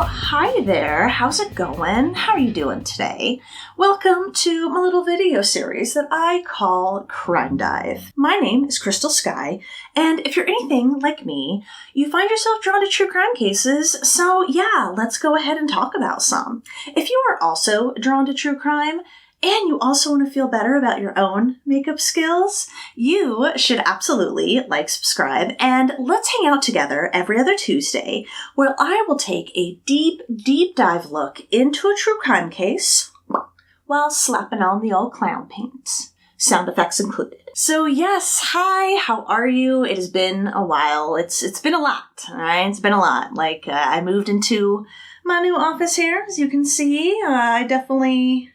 hi there, how's it going? How are you doing today? Welcome to my little video series that I call Crime Dive. My name is Crystal Sky, and if you're anything like me, you find yourself drawn to true crime cases, so yeah, let's go ahead and talk about some. If you are also drawn to true crime, and you also want to feel better about your own makeup skills, you should absolutely subscribe, and let's hang out together every other Tuesday where I will take a deep dive look into a true crime case while slapping on the old clown paint. Sound effects included. So yes, hi, how are you? It has been a while. It's been a lot, alright? It's been a lot. I moved into my new office here, as you can see. I definitely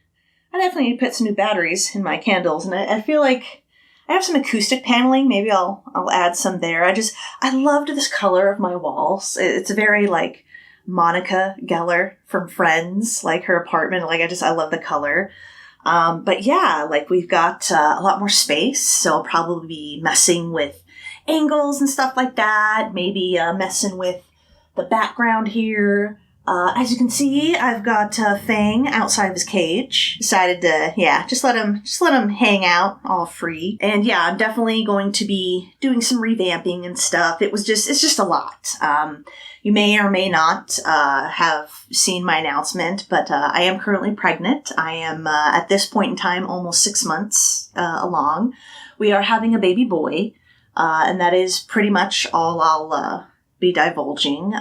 need to put some new batteries in my candles, and I feel like I have some acoustic paneling. Maybe I'll add some there. I loved this color of my walls. It's very Monica Geller from Friends, her apartment. I love the color. But yeah, we've got a lot more space, so I'll probably be messing with angles and stuff like that. Maybe messing with the background here. As you can see, I've got Fang outside of his cage. Decided to, just let him hang out all free. And yeah, I'm definitely going to be doing some revamping and stuff. It's just a lot. You may or may not have seen my announcement, but I am currently pregnant. I am, at this point in time, almost 6 months along. We are having a baby boy, and that is pretty much all I'll be divulging.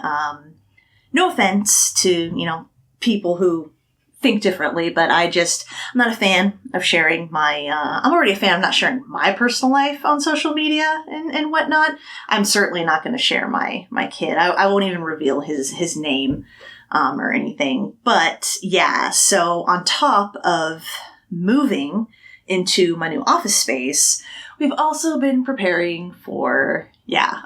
No offense to, people who think differently, but I'm not a fan of sharing I'm already a fan of not sharing my personal life on social media and whatnot. I'm certainly not going to share my kid. I won't even reveal his name, or anything. But yeah, so on top of moving into my new office space, we've also been preparing for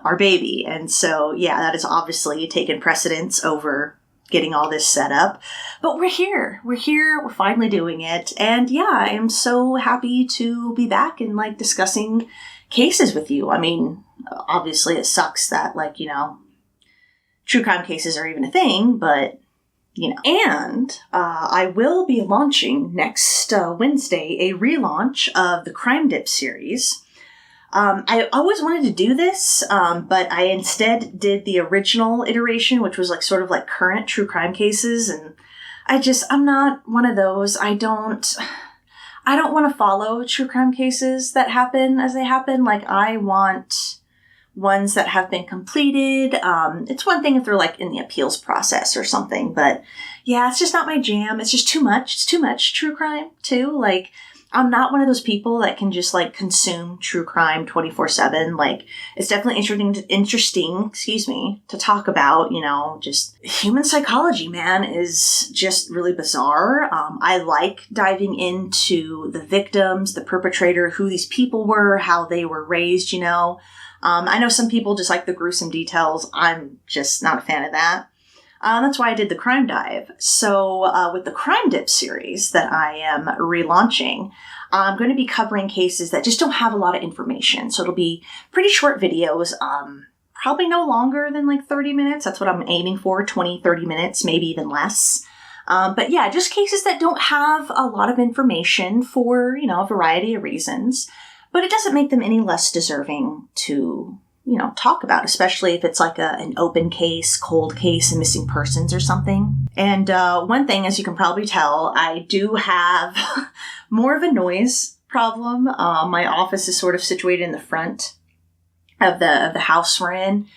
our baby. And so, that is obviously taken precedence over getting all this set up. But we're here. We're finally doing it. And I am so happy to be back and discussing cases with you. I mean, obviously it sucks that true crime cases are even a thing, but And I will be launching next Wednesday a relaunch of the Crime Dip series. I always wanted to do this, but I instead did the original iteration, which was current true crime cases. And I'm not one of those. I don't want to follow true crime cases that happen as they happen. I want ones that have been completed. It's one thing if they're in the appeals process or something, but it's just not my jam. It's just too much. It's too much true crime too. I'm not one of those people that can just consume true crime 24/7. It's definitely interesting, to talk about, just human psychology, man, is just really bizarre. I like diving into the victims, the perpetrator, who these people were, how they were raised, I know some people just like the gruesome details. I'm just not a fan of that. That's why I did the Crime Dive. So with the Crime Dip series that I am relaunching, I'm going to be covering cases that just don't have a lot of information. So it'll be pretty short videos, probably no longer than 30 minutes. That's what I'm aiming for, 20, 30 minutes, maybe even less. But just cases that don't have a lot of information for, a variety of reasons. But it doesn't make them any less deserving to talk about, especially if it's an open case, cold case, and missing persons or something. And one thing, as you can probably tell, I do have more of a noise problem. My office is sort of situated in the front of the house we're in.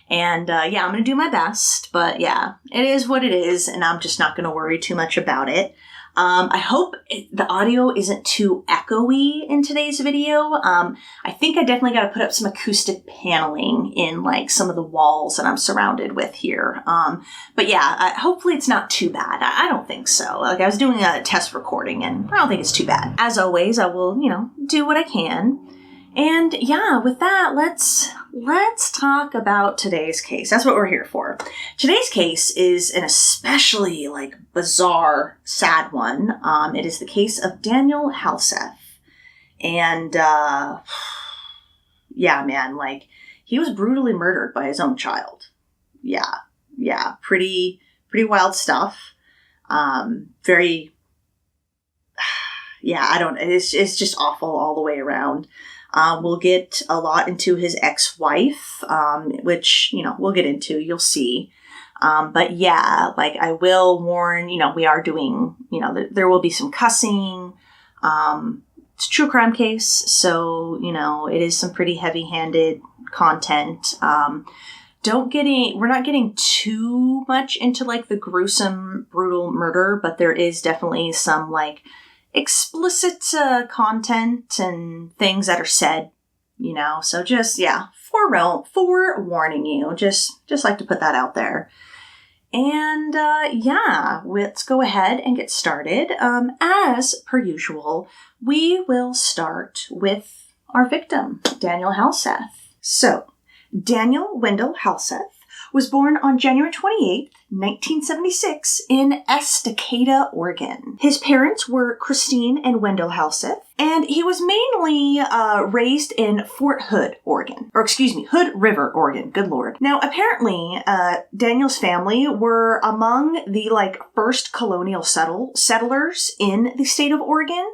And I'm going to do my best, but it is what it is, and I'm just not going to worry too much about it. I hope the audio isn't too echoey in today's video. I think I definitely got to put up some acoustic paneling in some of the walls that I'm surrounded with here. But hopefully it's not too bad. I don't think so. I was doing a test recording and I don't think it's too bad. As always, I will, do what I can. And with that, let's talk about today's case. That's what we're here for. Today's case is an especially bizarre, sad one. It is the case of Daniel Halseth. And he was brutally murdered by his own child. Pretty pretty wild stuff. It's just awful all the way around. We'll get a lot into his ex-wife, which, we'll get into, you'll see. But yeah, like I will warn, we are doing, there will be some cussing. It's a true crime case. So, it is some pretty heavy-handed content. We're not getting too much into like the gruesome, brutal murder, but there is definitely some like explicit content and things that are said, so just, forewarning you, just like to put that out there. And let's go ahead and get started. As per usual, we will start with our victim, Daniel Halseth. So, Daniel Wendell Halseth was born on January 28th, 1976 in Estacada, Oregon. His parents were Christine and Wendell Halseth, and he was mainly raised in Hood River, Oregon. Good Lord. Now, apparently, Daniel's family were among the first colonial settlers in the state of Oregon.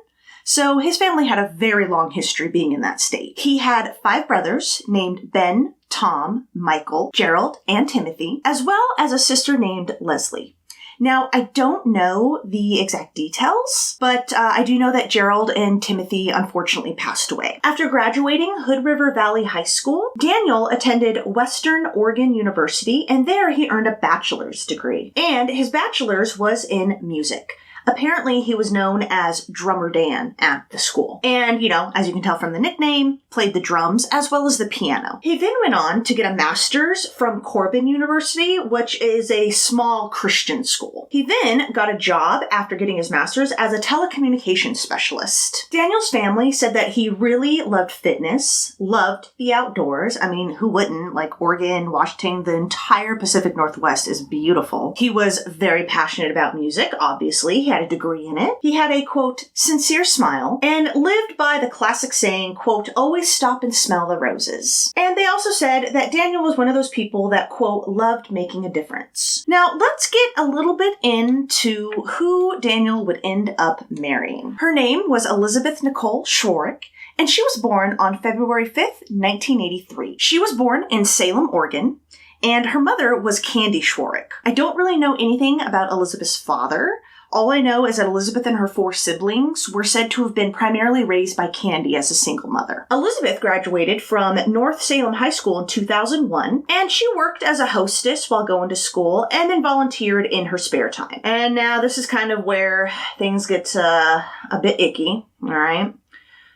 So his family had a very long history being in that state. He had 5 brothers named Ben, Tom, Michael, Gerald, and Timothy, as well as a sister named Leslie. Now, I don't know the exact details, but I do know that Gerald and Timothy unfortunately passed away. After graduating Hood River Valley High School, Daniel attended Western Oregon University, and there he earned a bachelor's degree. And his bachelor's was in music. Apparently, he was known as Drummer Dan at the school. And, as you can tell from the nickname, played the drums as well as the piano. He then went on to get a master's from Corbin University, which is a small Christian school. He then got a job after getting his master's as a telecommunications specialist. Daniel's family said that he really loved fitness, loved the outdoors. I mean, who wouldn't? Like Oregon, Washington, the entire Pacific Northwest is beautiful. He was very passionate about music, obviously. He had a degree in it. He had a, quote, sincere smile, and lived by the classic saying, quote, always stop and smell the roses. And they also said that Daniel was one of those people that, quote, loved making a difference. Now, let's get a little bit into who Daniel would end up marrying. Her name was Elizabeth Nicole Schwarrick, and she was born on February 5th, 1983. She was born in Salem, Oregon, and her mother was Candy Schwarrick. I don't really know anything about Elizabeth's father. All I know is that Elizabeth and her 4 siblings were said to have been primarily raised by Candy as a single mother. Elizabeth graduated from North Salem High School in 2001, and she worked as a hostess while going to school and then volunteered in her spare time. And now this is kind of where things get a bit icky, all right?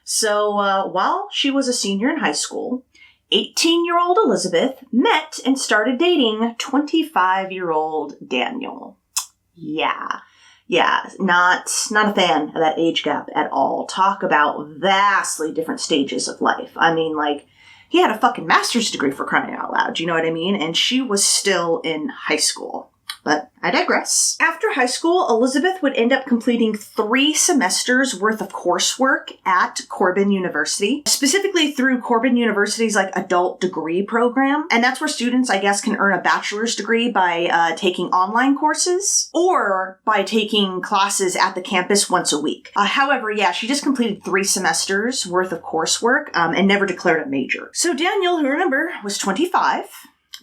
So while she was a senior in high school, 18-year-old Elizabeth met and started dating 25-year-old Daniel. Yeah, not a fan of that age gap at all. Talk about vastly different stages of life. I mean, he had a fucking master's degree, for crying out loud, you know what I mean? And she was still in high school. But I digress. After high school, Elizabeth would end up completing 3 semesters worth of coursework at Corbin University, specifically through Corbin University's adult degree program. And that's where students, I guess, can earn a bachelor's degree by taking online courses or by taking classes at the campus once a week. However, she just completed 3 semesters worth of coursework and never declared a major. So Daniel, who remember, was 25.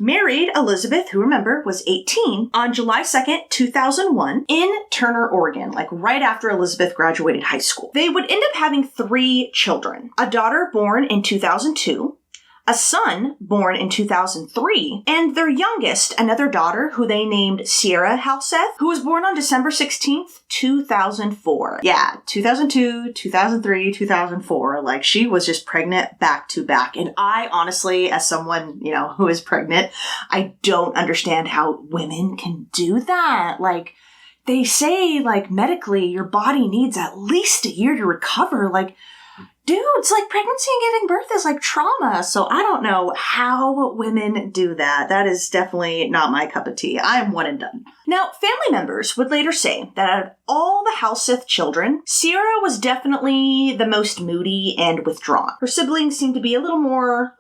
Married Elizabeth, who remember, was 18 on July 2nd, 2001 in Turner, Oregon, right after Elizabeth graduated high school. They would end up having 3 children, a daughter born in 2002, a son born in 2003, and their youngest, another daughter who they named Sierra Halseth, who was born on December 16th, 2004. Yeah, 2002, 2003, 2004. She was just pregnant back to back. And I honestly, as someone, who is pregnant, I don't understand how women can do that. They say, medically, your body needs at least a year to recover. Dudes, pregnancy and giving birth is trauma. So I don't know how women do that. That is definitely not my cup of tea. I'm one and done. Now, family members would later say that out of all the Halseth children, Sierra was definitely the most moody and withdrawn. Her siblings seemed to be a little more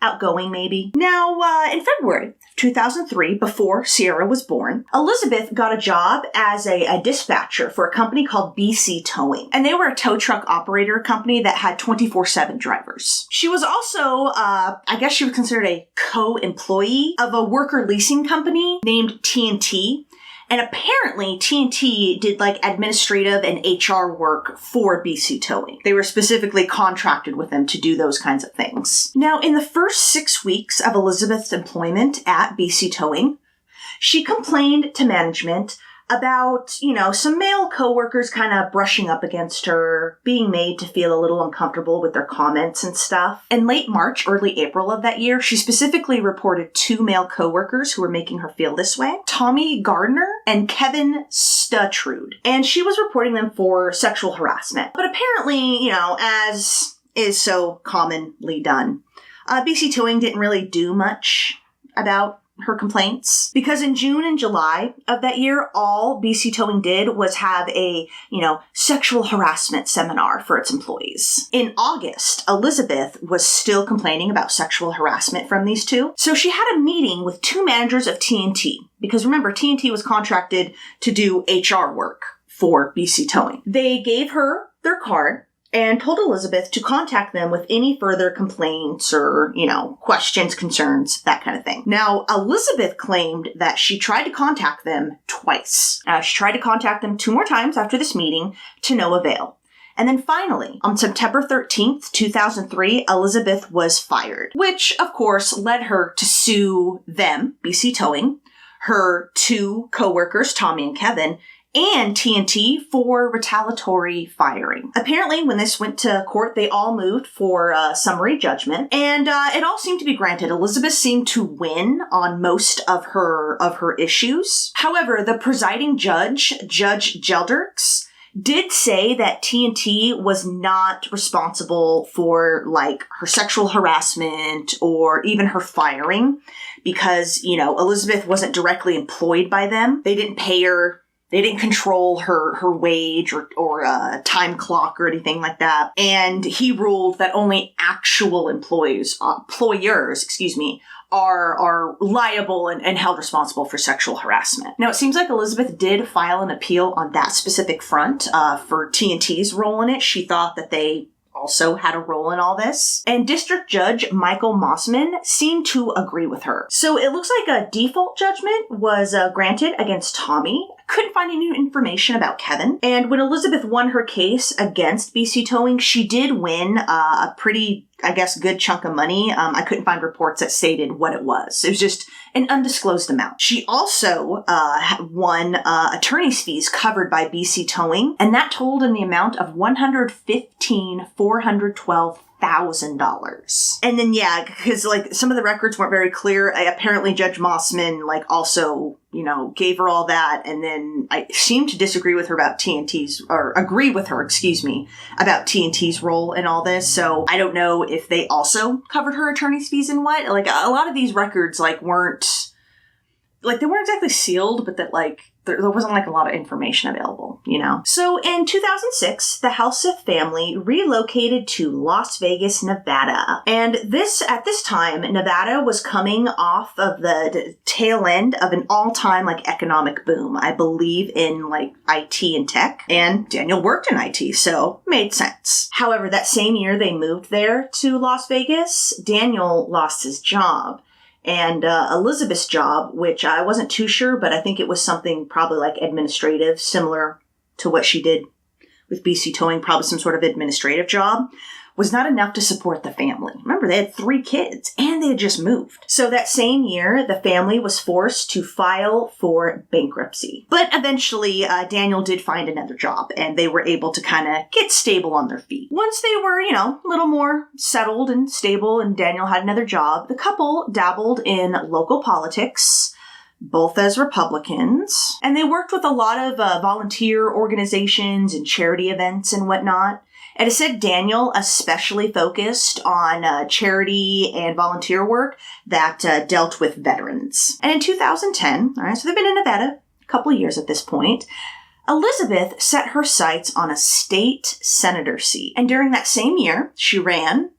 outgoing, maybe. Now, in February 2003, before Sierra was born, Elizabeth got a job as a dispatcher for a company called BC Towing. And they were a tow truck operator company that had 24/7 drivers. She was also, I guess she was considered a co-employee of a worker leasing company named TNT. And apparently TNT did like administrative and HR work for BC Towing. They were specifically contracted with them to do those kinds of things. Now, in the first 6 weeks of Elizabeth's employment at BC Towing, she complained to management about, some male coworkers kind of brushing up against her, being made to feel a little uncomfortable with their comments and stuff. In late March, early April of that year, she specifically reported 2 male coworkers who were making her feel this way: Tommy Gardner and Kevin Stutrude. And she was reporting them for sexual harassment. But apparently, as is so commonly done, BC Towing didn't really do much about her complaints, because in June and July of that year, all BC Towing did was have a, sexual harassment seminar for its employees. In August, Elizabeth was still complaining about sexual harassment from these two. So she had a meeting with 2 managers of TNT, because remember, TNT was contracted to do HR work for BC Towing. They gave her their card and told Elizabeth to contact them with any further complaints or, questions, concerns, that kind of thing. Now, Elizabeth claimed that she tried to contact them twice. She tried to contact them 2 more times after this meeting to no avail. And then finally, on September 13th, 2003, Elizabeth was fired, which, of course, led her to sue them, BC Towing, her 2 coworkers, Tommy and Kevin, and TNT for retaliatory firing. Apparently, when this went to court, they all moved for summary judgment, and it all seemed to be granted. Elizabeth seemed to win on most of her issues. However, the presiding judge, Judge Gelderks, did say that TNT was not responsible for, her sexual harassment or even her firing because, Elizabeth wasn't directly employed by them. They didn't pay her. They didn't control her wage or time clock or anything like that. And he ruled that only actual employers, are liable and held responsible for sexual harassment. Now, it seems like Elizabeth did file an appeal on that specific front for TNT's role in it. She thought that they also had a role in all this. And District Judge Michael Mossman seemed to agree with her. So it looks like a default judgment was granted against Tommy. Couldn't find any new information about Kevin. And when Elizabeth won her case against BC Towing, she did win a pretty, good chunk of money. I couldn't find reports that stated what it was. It was just an undisclosed amount. She also won attorney's fees covered by BC Towing, and that totaled in the amount of $115,412,000. And then, because some of the records weren't very clear, apparently Judge Mossman also gave her all that, and then I seemed to disagree with her about agree with her, about TNT's role in all this. So I don't know if they also covered her attorney's fees and what. A lot of these records weren't they weren't exactly sealed, but that there wasn't a lot of information available, So in 2006, the Halseth family relocated to Las Vegas, Nevada. And at this time, Nevada was coming off of the tail end of an all-time economic boom, I believe, in IT and tech. And Daniel worked in IT, so made sense. However, that same year they moved there to Las Vegas, Daniel lost his job. And Elizabeth's job, which I wasn't too sure, but I think it was something probably administrative, similar to what she did with BC Towing, probably some sort of administrative job, was not enough to support the family. Remember, they had 3 kids, and they had just moved. So that same year, the family was forced to file for bankruptcy. But eventually, Daniel did find another job, and they were able to kind of get stable on their feet. Once they were, a little more settled and stable, and Daniel had another job, the couple dabbled in local politics, both as Republicans, and they worked with a lot of volunteer organizations and charity events and whatnot. And it said Daniel especially focused on charity and volunteer work that dealt with veterans. And in 2010, all right, so they've been in Nevada a couple of years at this point, Elizabeth set her sights on a state senator seat. And during that same year, she ran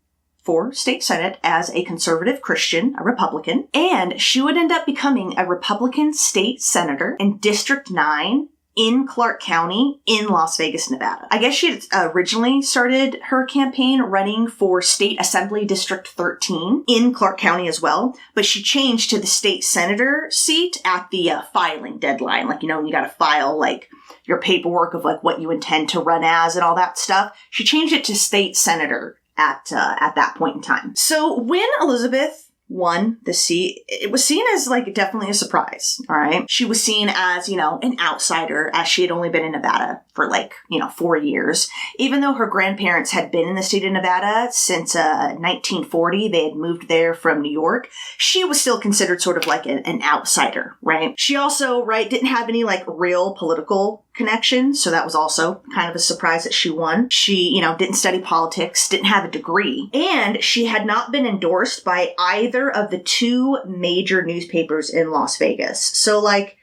for state senate as a conservative Christian, a Republican, and she would end up becoming a Republican state senator in District 9 in Clark County in Las Vegas, Nevada. I guess she had originally started her campaign running for State Assembly District 13 in Clark County as well, but she changed to the state senator seat at the filing deadline. Like, you know, you got to file like your paperwork of like what you intend to run as and all that stuff. She changed it to state senator at that point in time. So when Elizabeth won the seat, it was seen as like definitely a surprise. All right. She was seen as, you know, an outsider, as she had only been in Nevada for like, 4 years. Even though her grandparents had been in the state of Nevada since 1940, they had moved there from New York. She was still considered sort of like an outsider, right? She also, didn't have any like real political connections. So that was also kind of a surprise that she won. She, didn't study politics, didn't have a degree, and she had not been endorsed by either of the two major newspapers in Las Vegas. So like,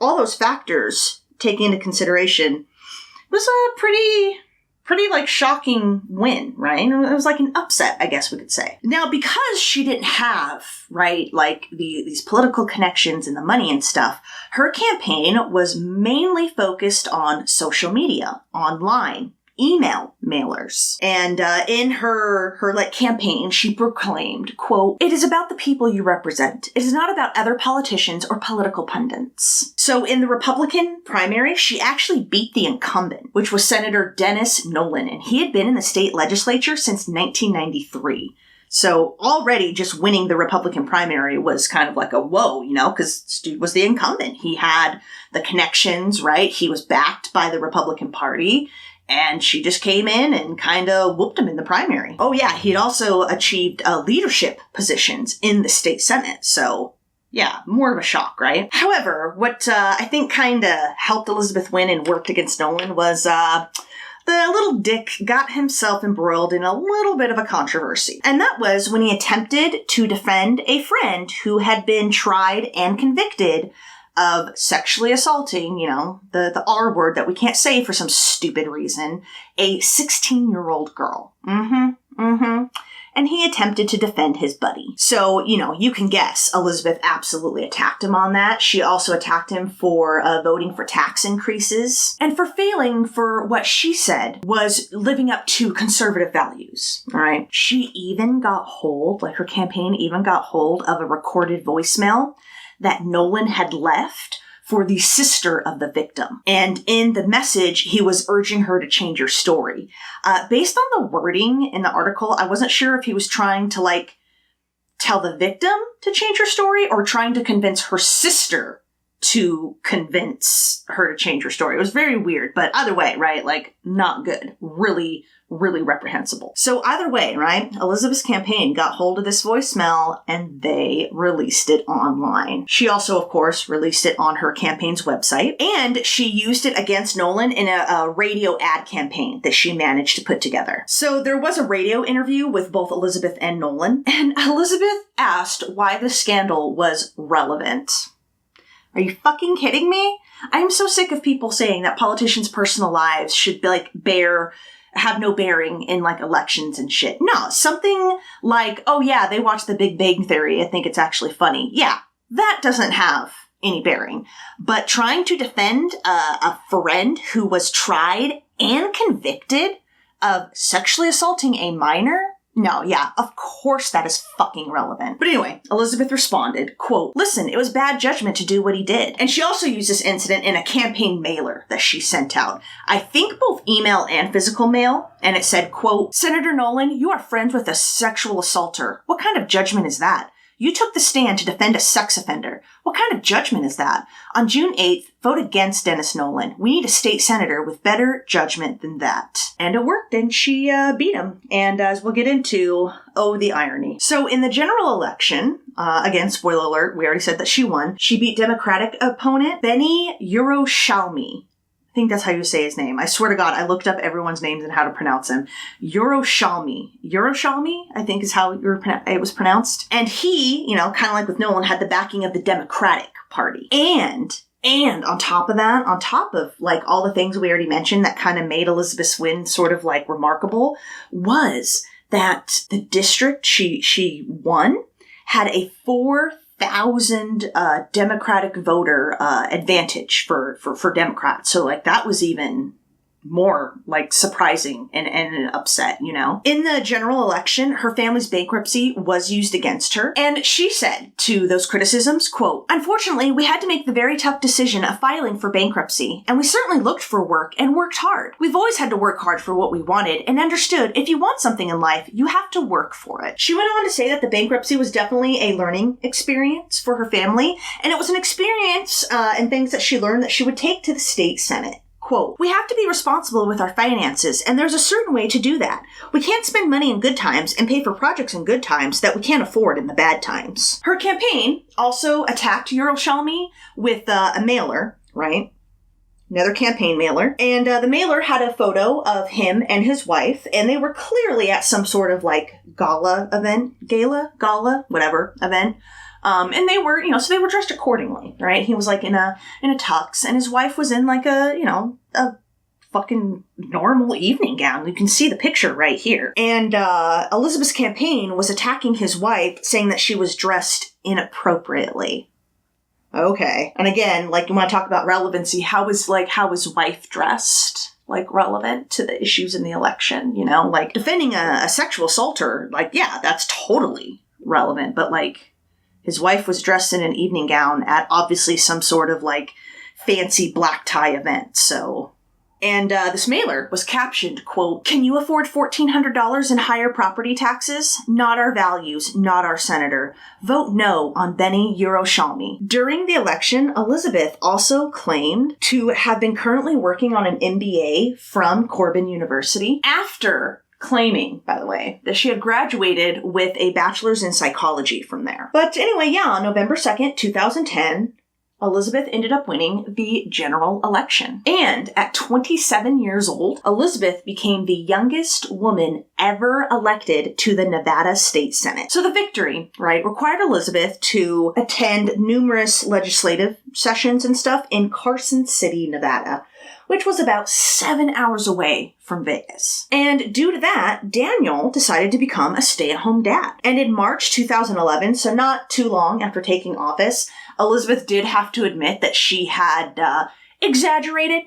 all those factors taken into consideration, was a pretty like shocking win, right? It was like an upset, I guess we could say. Now, because she didn't have, like these political connections and the money and stuff, her campaign was mainly focused on social media, online, email mailers. And in her like campaign, she proclaimed, quote, "It is about the people you represent. It is not about other politicians or political pundits." So in the Republican primary, she actually beat the incumbent, which was Senator Dennis Nolan, and he had been in the state legislature since 1993. So already just winning the Republican primary was kind of like a whoa, because Stu was the incumbent. He had the connections, right? He was backed by the Republican Party. And she just came in and kind of whooped him in the primary. Oh yeah, he'd also achieved leadership positions in the state senate. So yeah, more of a shock, right? However, what I think kind of helped Elizabeth win and worked against Nolan was the little dick got himself embroiled in a little bit of a controversy. And that was when he attempted to defend a friend who had been tried and convicted of sexually assaulting, the R word that we can't say for some stupid reason, a 16-year-old girl. And he attempted to defend his buddy. So, you can guess Elizabeth absolutely attacked him on that. She also attacked him for voting for tax increases and for failing for what she said was living up to conservative values. All right. She even got hold, her campaign even got hold of a recorded voicemail that Nolan had left for the sister of the victim. And in the message, he was urging her to change her story. Based on the wording in the article, I wasn't sure if he was trying to, tell the victim to change her story or trying to convince her sister to convince her to change her story. It was very weird, but either way, not good. Really, really reprehensible. So either way, Elizabeth's campaign got hold of this voicemail and they released it online. She also, of course, released it on her campaign's website, and she used it against Nolan in a radio ad campaign that she managed to put together. So there was a radio interview with both Elizabeth and Nolan, and Elizabeth asked why the scandal was relevant. Are you fucking kidding me? I am so sick of people saying that politicians' personal lives should have no bearing in elections and shit. No, something like, oh yeah, they watch The Big Bang Theory, I think it's actually funny. Yeah, that doesn't have any bearing. But trying to defend a friend who was tried and convicted of sexually assaulting a minor? No, yeah, of course that is fucking relevant. But anyway, Elizabeth responded, quote, "Listen, it was bad judgment to do what he did." And she also used this incident in a campaign mailer that she sent out. I think both email and physical mail. And it said, quote, "Senator Nolan, you are friends with a sexual assaulter. What kind of judgment is that? You took the stand to defend a sex offender. What kind of judgment is that? On June 8th, vote against Dennis Nolan. We need a state senator with better judgment than that." And it worked, and she beat him. And as we'll get into, the irony. So in the general election, again, spoiler alert, we already said that she won. She beat Democratic opponent Benny Uroshalmi. I think that's how you say his name. I swear to God, I looked up everyone's names and how to pronounce him. Uroshalmi, I think is how it was pronounced. And he, kind of like with Nolan, had the backing of the Democratic Party. And on top of that, on top of all the things we already mentioned that kind of made Elizabeth's win sort of remarkable, was that the district she won had a 4,000 Democratic voter advantage for Democrats. So, like, that was even more, like, surprising and an upset, you know? In the general election, her family's bankruptcy was used against her, and she said to those criticisms, quote, "Unfortunately, we had to make the very tough decision of filing for bankruptcy, and we certainly looked for work and worked hard. We've always had to work hard for what we wanted and understood if you want something in life, you have to work for it." She went on to say that the bankruptcy was definitely a learning experience for her family, and it was an experience and things that she learned that she would take to the state Senate. Quote, "We have to be responsible with our finances, and there's a certain way to do that. We can't spend money in good times and pay for projects in good times that we can't afford in the bad times." Her campaign also attacked Yerushalmi with a mailer, right? Another campaign mailer. And the mailer had a photo of him and his wife, and they were clearly at some sort of, like, gala, whatever, event. And they were, so they were dressed accordingly, right? He was, like, in a tux, and his wife was in, like, a fucking normal evening gown. You can see the picture right here. And Elizabeth's campaign was attacking his wife, saying that she was dressed inappropriately. Okay. And again, like, you want to talk about relevancy, how is wife dressed, like, relevant to the issues in the election, Like, defending a sexual assaulter, like, yeah, that's totally relevant, but, like, his wife was dressed in an evening gown at obviously some sort of, like, fancy black tie event, so. And this mailer was captioned, quote, "Can you afford $1,400 in higher property taxes? Not our values, not our senator. Vote no on Benny Yerushalmi." During the election, Elizabeth also claimed to have been currently working on an MBA from Corban University after claiming, by the way, that she had graduated with a bachelor's in psychology from there. But anyway, yeah, on November 2nd, 2010, Elizabeth ended up winning the general election. And at 27 years old, Elizabeth became the youngest woman ever elected to the Nevada State Senate. So the victory, right, required Elizabeth to attend numerous legislative sessions and stuff in Carson City, Nevada, which was about 7 hours away from Vegas. And due to that, Daniel decided to become a stay-at-home dad. And in March 2011, so not too long after taking office, Elizabeth did have to admit that she had exaggerated,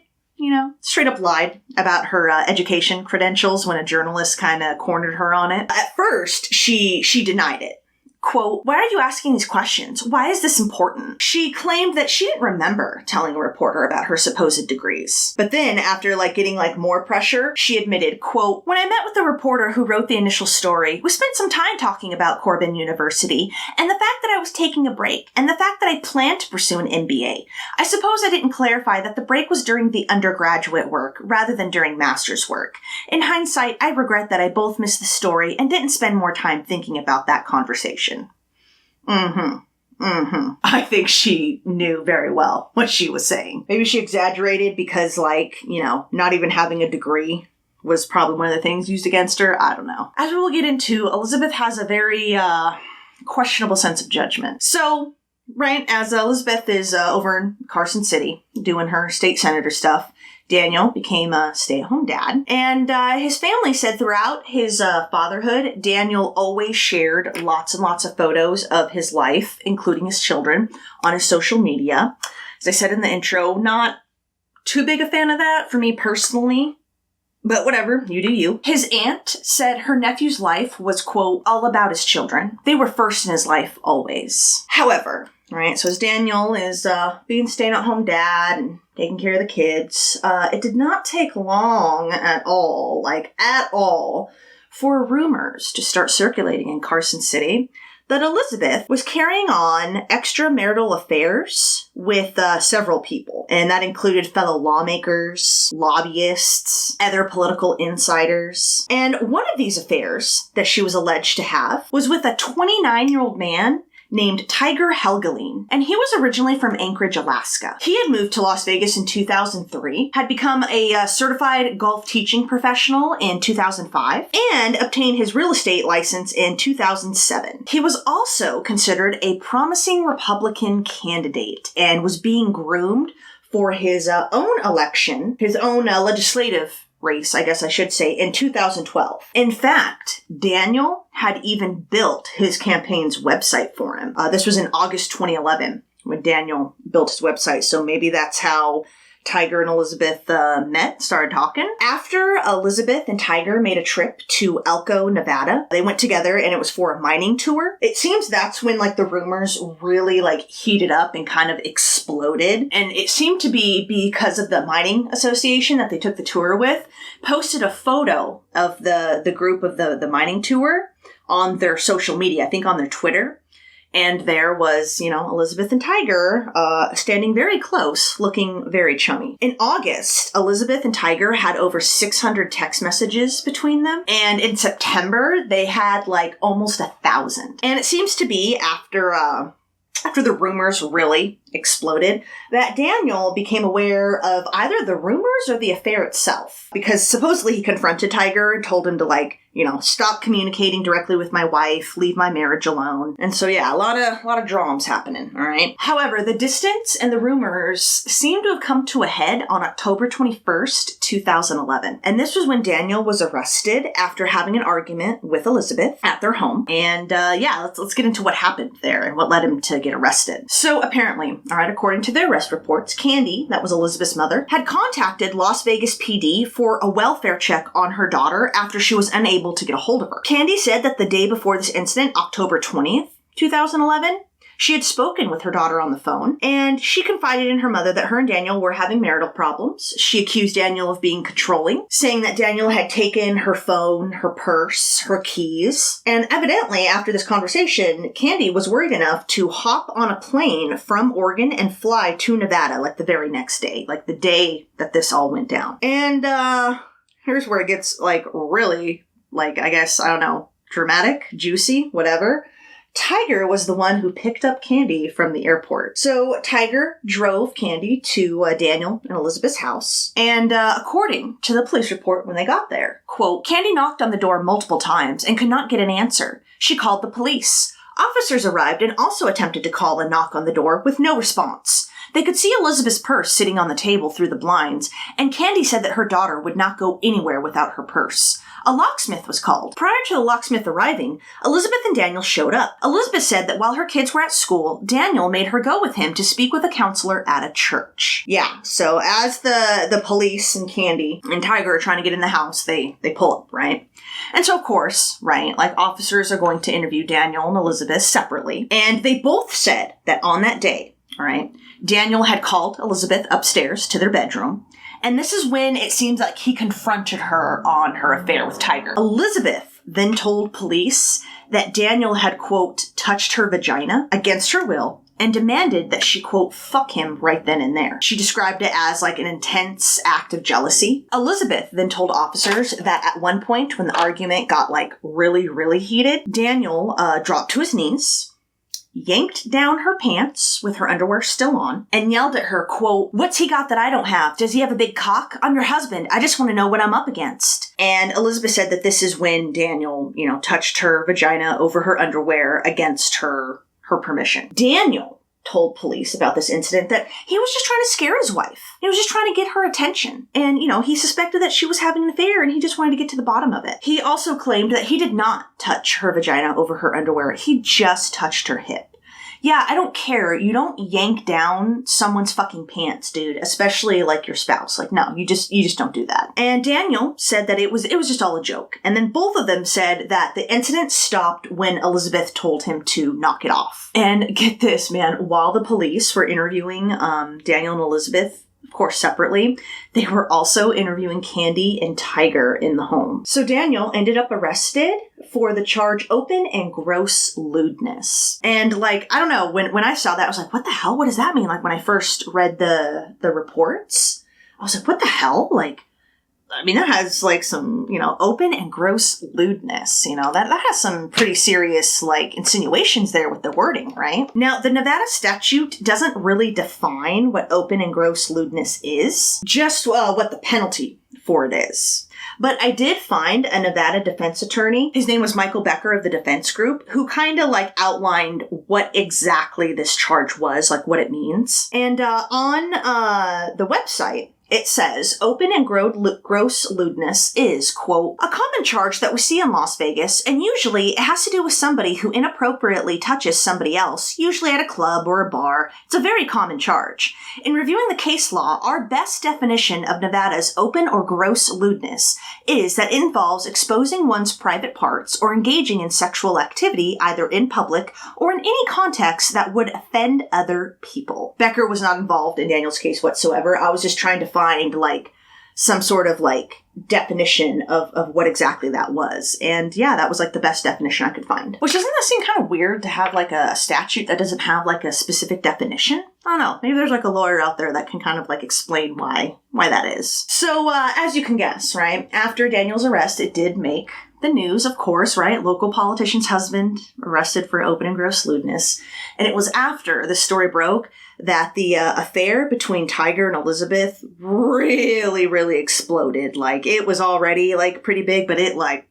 straight up lied about her education credentials when a journalist kind of cornered her on it. At first, she denied it. Quote, "Why are you asking these questions? Why is this important?" She claimed that she didn't remember telling a reporter about her supposed degrees. But then, after getting more pressure, she admitted, quote, "When I met with the reporter who wrote the initial story, we spent some time talking about Corban University and the fact that I was taking a break and the fact that I planned to pursue an MBA. I suppose I didn't clarify that the break was during the undergraduate work rather than during master's work. In hindsight, I regret that I both missed the story and didn't spend more time thinking about that conversation." I think she knew very well what she was saying. Maybe she exaggerated because, not even having a degree was probably one of the things used against her. I don't know. As we'll get into, Elizabeth has a very questionable sense of judgment. So, right, as Elizabeth is over in Carson City doing her state senator stuff, Daniel became a stay-at-home dad. And his family said throughout his fatherhood, Daniel always shared lots and lots of photos of his life, including his children, on his social media. As I said in the intro, not too big a fan of that for me personally. But whatever, you do you. His aunt said her nephew's life was, quote, all about his children. They were first in his life always. However, right, so as Daniel is being stay-at-home dad and taking care of the kids, it did not take long at all, for rumors to start circulating in Carson City that Elizabeth was carrying on extramarital affairs with several people. And that included fellow lawmakers, lobbyists, other political insiders. And one of these affairs that she was alleged to have was with a 29-year-old man named Tiger Helgeline, and he was originally from Anchorage, Alaska. He had moved to Las Vegas in 2003, had become a certified golf teaching professional in 2005, and obtained his real estate license in 2007. He was also considered a promising Republican candidate and was being groomed for his own election, his own legislative race, I guess I should say, in 2012. In fact, Daniel had even built his campaign's website for him. This was in August 2011 when Daniel built his website, so maybe that's how Tiger and Elizabeth met, started talking. After Elizabeth and Tiger made a trip to Elko, Nevada, they went together and it was for a mining tour. It seems that's when like the rumors really like heated up and kind of exploded. And it seemed to be because of the mining association that they took the tour with, posted a photo of the group of the mining tour on their social media, I think on their Twitter. And there was, Elizabeth and Tiger standing very close, looking very chummy. In August, Elizabeth and Tiger had over 600 text messages between them. And in September, they had like almost 1,000. And it seems to be after the rumors really exploded, that Daniel became aware of either the rumors or the affair itself. Because supposedly he confronted Tiger and told him to stop communicating directly with my wife, leave my marriage alone. And so yeah, a lot of dramas happening, all right? However, the distance and the rumors seem to have come to a head on October 21st, 2011. And this was when Daniel was arrested after having an argument with Elizabeth at their home. And let's get into what happened there and what led him to get arrested. So apparently, all right, according to their arrest reports, Candy, that was Elizabeth's mother, had contacted Las Vegas PD for a welfare check on her daughter after she was unable to get a hold of her. Candy said that the day before this incident, October 20th, 2011, she had spoken with her daughter on the phone, and she confided in her mother that her and Daniel were having marital problems. She accused Daniel of being controlling, saying that Daniel had taken her phone, her purse, her keys. And evidently, after this conversation, Candy was worried enough to hop on a plane from Oregon and fly to Nevada, like the very next day, like the day that this all went down. And here's where it gets, really, dramatic, juicy, whatever. Tiger was the one who picked up Candy from the airport. So Tiger drove Candy to Daniel and Elizabeth's house. And according to the police report when they got there, quote, Candy knocked on the door multiple times and could not get an answer. She called the police. Officers arrived and also attempted to call and knock on the door with no response. They could see Elizabeth's purse sitting on the table through the blinds, and Candy said that her daughter would not go anywhere without her purse. A locksmith was called. Prior to the locksmith arriving, Elizabeth and Daniel showed up. Elizabeth said that while her kids were at school, Daniel made her go with him to speak with a counselor at a church. Yeah, so as the police and Candy and Tiger are trying to get in the house, they pull up, right? And so, of course, right, officers are going to interview Daniel and Elizabeth separately. And they both said that on that day, all right, Daniel had called Elizabeth upstairs to their bedroom. And this is when it seems like he confronted her on her affair with Tiger. Elizabeth then told police that Daniel had, quote, touched her vagina against her will and demanded that she, quote, fuck him right then and there. She described it as an intense act of jealousy. Elizabeth then told officers that at one point when the argument got really, really heated, Daniel dropped to his knees, yanked down her pants with her underwear still on, and yelled at her, quote, what's he got that I don't have? Does he have a big cock? I'm your husband. I just want to know what I'm up against. And Elizabeth said that this is when Daniel, touched her vagina over her underwear against her permission. Daniel told police about this incident that he was just trying to scare his wife. He was just trying to get her attention. And, he suspected that she was having an affair and he just wanted to get to the bottom of it. He also claimed that he did not touch her vagina over her underwear. He just touched her hip. Yeah, I don't care. You don't yank down someone's fucking pants, dude, especially your spouse. No, you just don't do that. And Daniel said that it was just all a joke. And then both of them said that the incident stopped when Elizabeth told him to knock it off. And get this, man, while the police were interviewing Daniel and Elizabeth, of course, separately, they were also interviewing Candy and Tiger in the home. So Daniel ended up arrested for the charge open and gross lewdness. And I don't know, when I saw that, I was like, what the hell? What does that mean? When I first read the reports, I was like, what the hell? That has some, open and gross lewdness, that has some pretty serious insinuations there with the wording, right? Now, the Nevada statute doesn't really define what open and gross lewdness is, just what the penalty for it is. But I did find a Nevada defense attorney. His name was Michael Becker of the defense group, who kind of outlined what exactly this charge was, what it means. And on the website, It says, open and gross lewdness is, quote, a common charge that we see in Las Vegas, and usually it has to do with somebody who inappropriately touches somebody else, usually at a club or a bar. It's a very common charge. In reviewing the case law, our best definition of Nevada's open or gross lewdness is that it involves exposing one's private parts or engaging in sexual activity either in public or in any context that would offend other people. Becker was not involved in Daniel's case whatsoever. I was just trying to find, like, some sort of, like, definition of what exactly that was. And yeah, that was, like, the best definition I could find. Which, doesn't that seem kind of weird to have, like, a statute that doesn't have, like, a specific definition? I don't know. Maybe there's, like, a lawyer out there that can kind of, like, explain why that is. So, as you can guess, right, after Daniel's arrest, it did make the news, of course, right? Local politician's husband arrested for open and gross lewdness. And it was after the story broke that the affair between Tiger and Elizabeth really, really exploded. Like, it was already, like, pretty big, but it, like,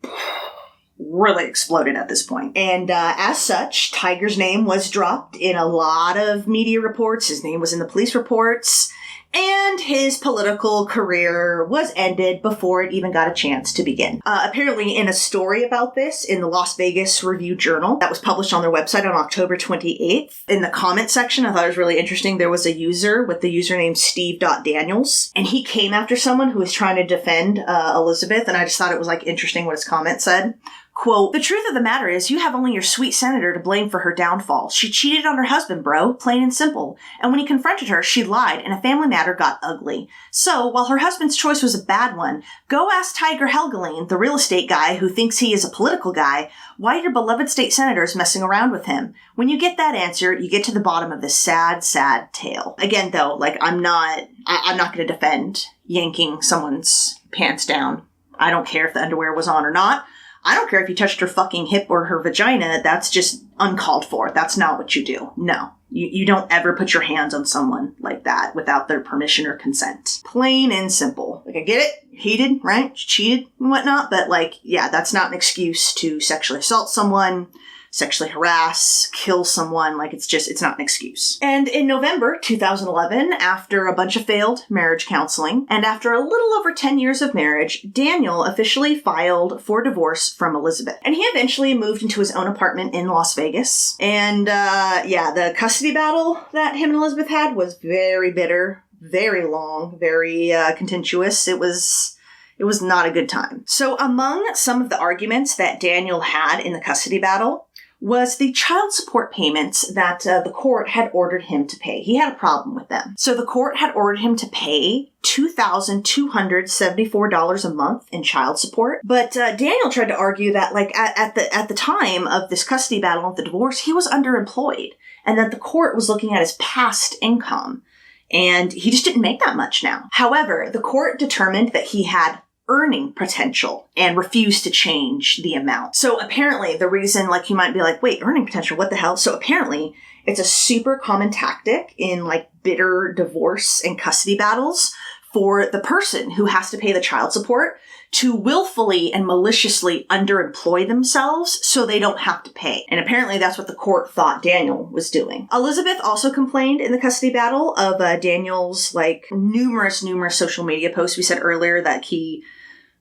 really exploded at this point. And as such, Tiger's name was dropped in a lot of media reports. His name was in the police reports. And his political career was ended before it even got a chance to begin. Apparently, in a story about this in the Las Vegas Review-Journal that was published on their website on October 28th, in the comment section, I thought it was really interesting, there was a user with the username Steve.Daniels, and he came after someone who was trying to defend Elizabeth, and I just thought it was, like, interesting what his comment said. Quote, the truth of the matter is you have only your sweet senator to blame for her downfall. She cheated on her husband, bro, plain and simple. And when he confronted her, she lied, and a family matter got ugly. So, while her husband's choice was a bad one, go ask Tiger Helgelien, the real estate guy who thinks he is a political guy, why your beloved state senator is messing around with him. When you get that answer, you get to the bottom of this sad, sad tale. Again, though, like, I'm not going to defend yanking someone's pants down. I don't care if the underwear was on or not. I don't care if you touched her fucking hip or her vagina. That's just uncalled for. That's not what you do. No. You don't ever put your hands on someone like that without their permission or consent. Plain and simple. Like, I get it. Heated, right? Cheated and whatnot. But, like, yeah, that's not an excuse to sexually assault someone, sexually harass, kill someone. Like, it's not an excuse. And in November 2011, after a bunch of failed marriage counseling, and after a little over 10 years of marriage, Daniel officially filed for divorce from Elizabeth. And he eventually moved into his own apartment in Las Vegas. And, yeah, the custody battle that him and Elizabeth had was very bitter, very long, very contentious. It was not a good time. So among some of the arguments that Daniel had in the custody battle was the child support payments that the court had ordered him to pay. He had a problem with them. So the court had ordered him to pay $2,274 a month in child support. But Daniel tried to argue that, like, at the time of this custody battle of the divorce, he was underemployed, and that the court was looking at his past income, and he just didn't make that much now. However, the court determined that he had earning potential and refused to change the amount. So apparently the reason, like, you might be like, wait, earning potential, what the hell? So apparently it's a super common tactic in, like, bitter divorce and custody battles for the person who has to pay the child support to willfully and maliciously underemploy themselves so they don't have to pay. And apparently that's what the court thought Daniel was doing. Elizabeth also complained in the custody battle of Daniel's, like, numerous social media posts. We said earlier that he,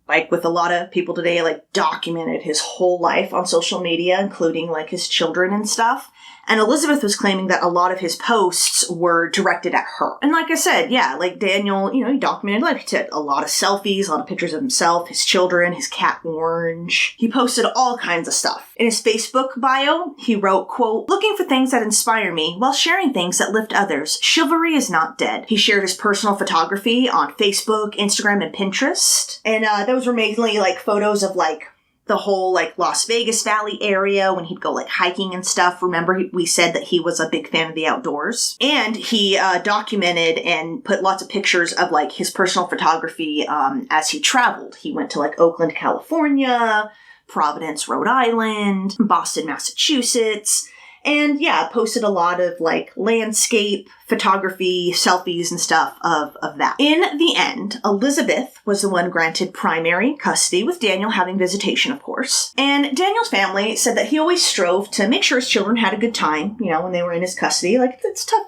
like with a lot of people today, like, documented his whole life on social media, including, like, his children and stuff. And Elizabeth was claiming that a lot of his posts were directed at her. And like I said, yeah, like, Daniel, you know, he documented, like, he took a lot of selfies, a lot of pictures of himself, his children, his cat Orange. He posted all kinds of stuff. In his Facebook bio, he wrote, quote, looking for things that inspire me while sharing things that lift others. Chivalry is not dead. He shared his personal photography on Facebook, Instagram, and Pinterest. And those were mainly, like, photos of, like, the whole, like, Las Vegas Valley area when he'd go, like, hiking and stuff. Remember, we said that he was a big fan of the outdoors. And he documented and put lots of pictures of, like, his personal photography as he traveled. He went to, like, Oakland, California, Providence, Rhode Island, Boston, Massachusetts. And yeah, posted a lot of, like, landscape photography, selfies and stuff of that. In the end, Elizabeth was the one granted primary custody, with Daniel having visitation, of course. And Daniel's family said that he always strove to make sure his children had a good time, you know, when they were in his custody. Like, it's tough.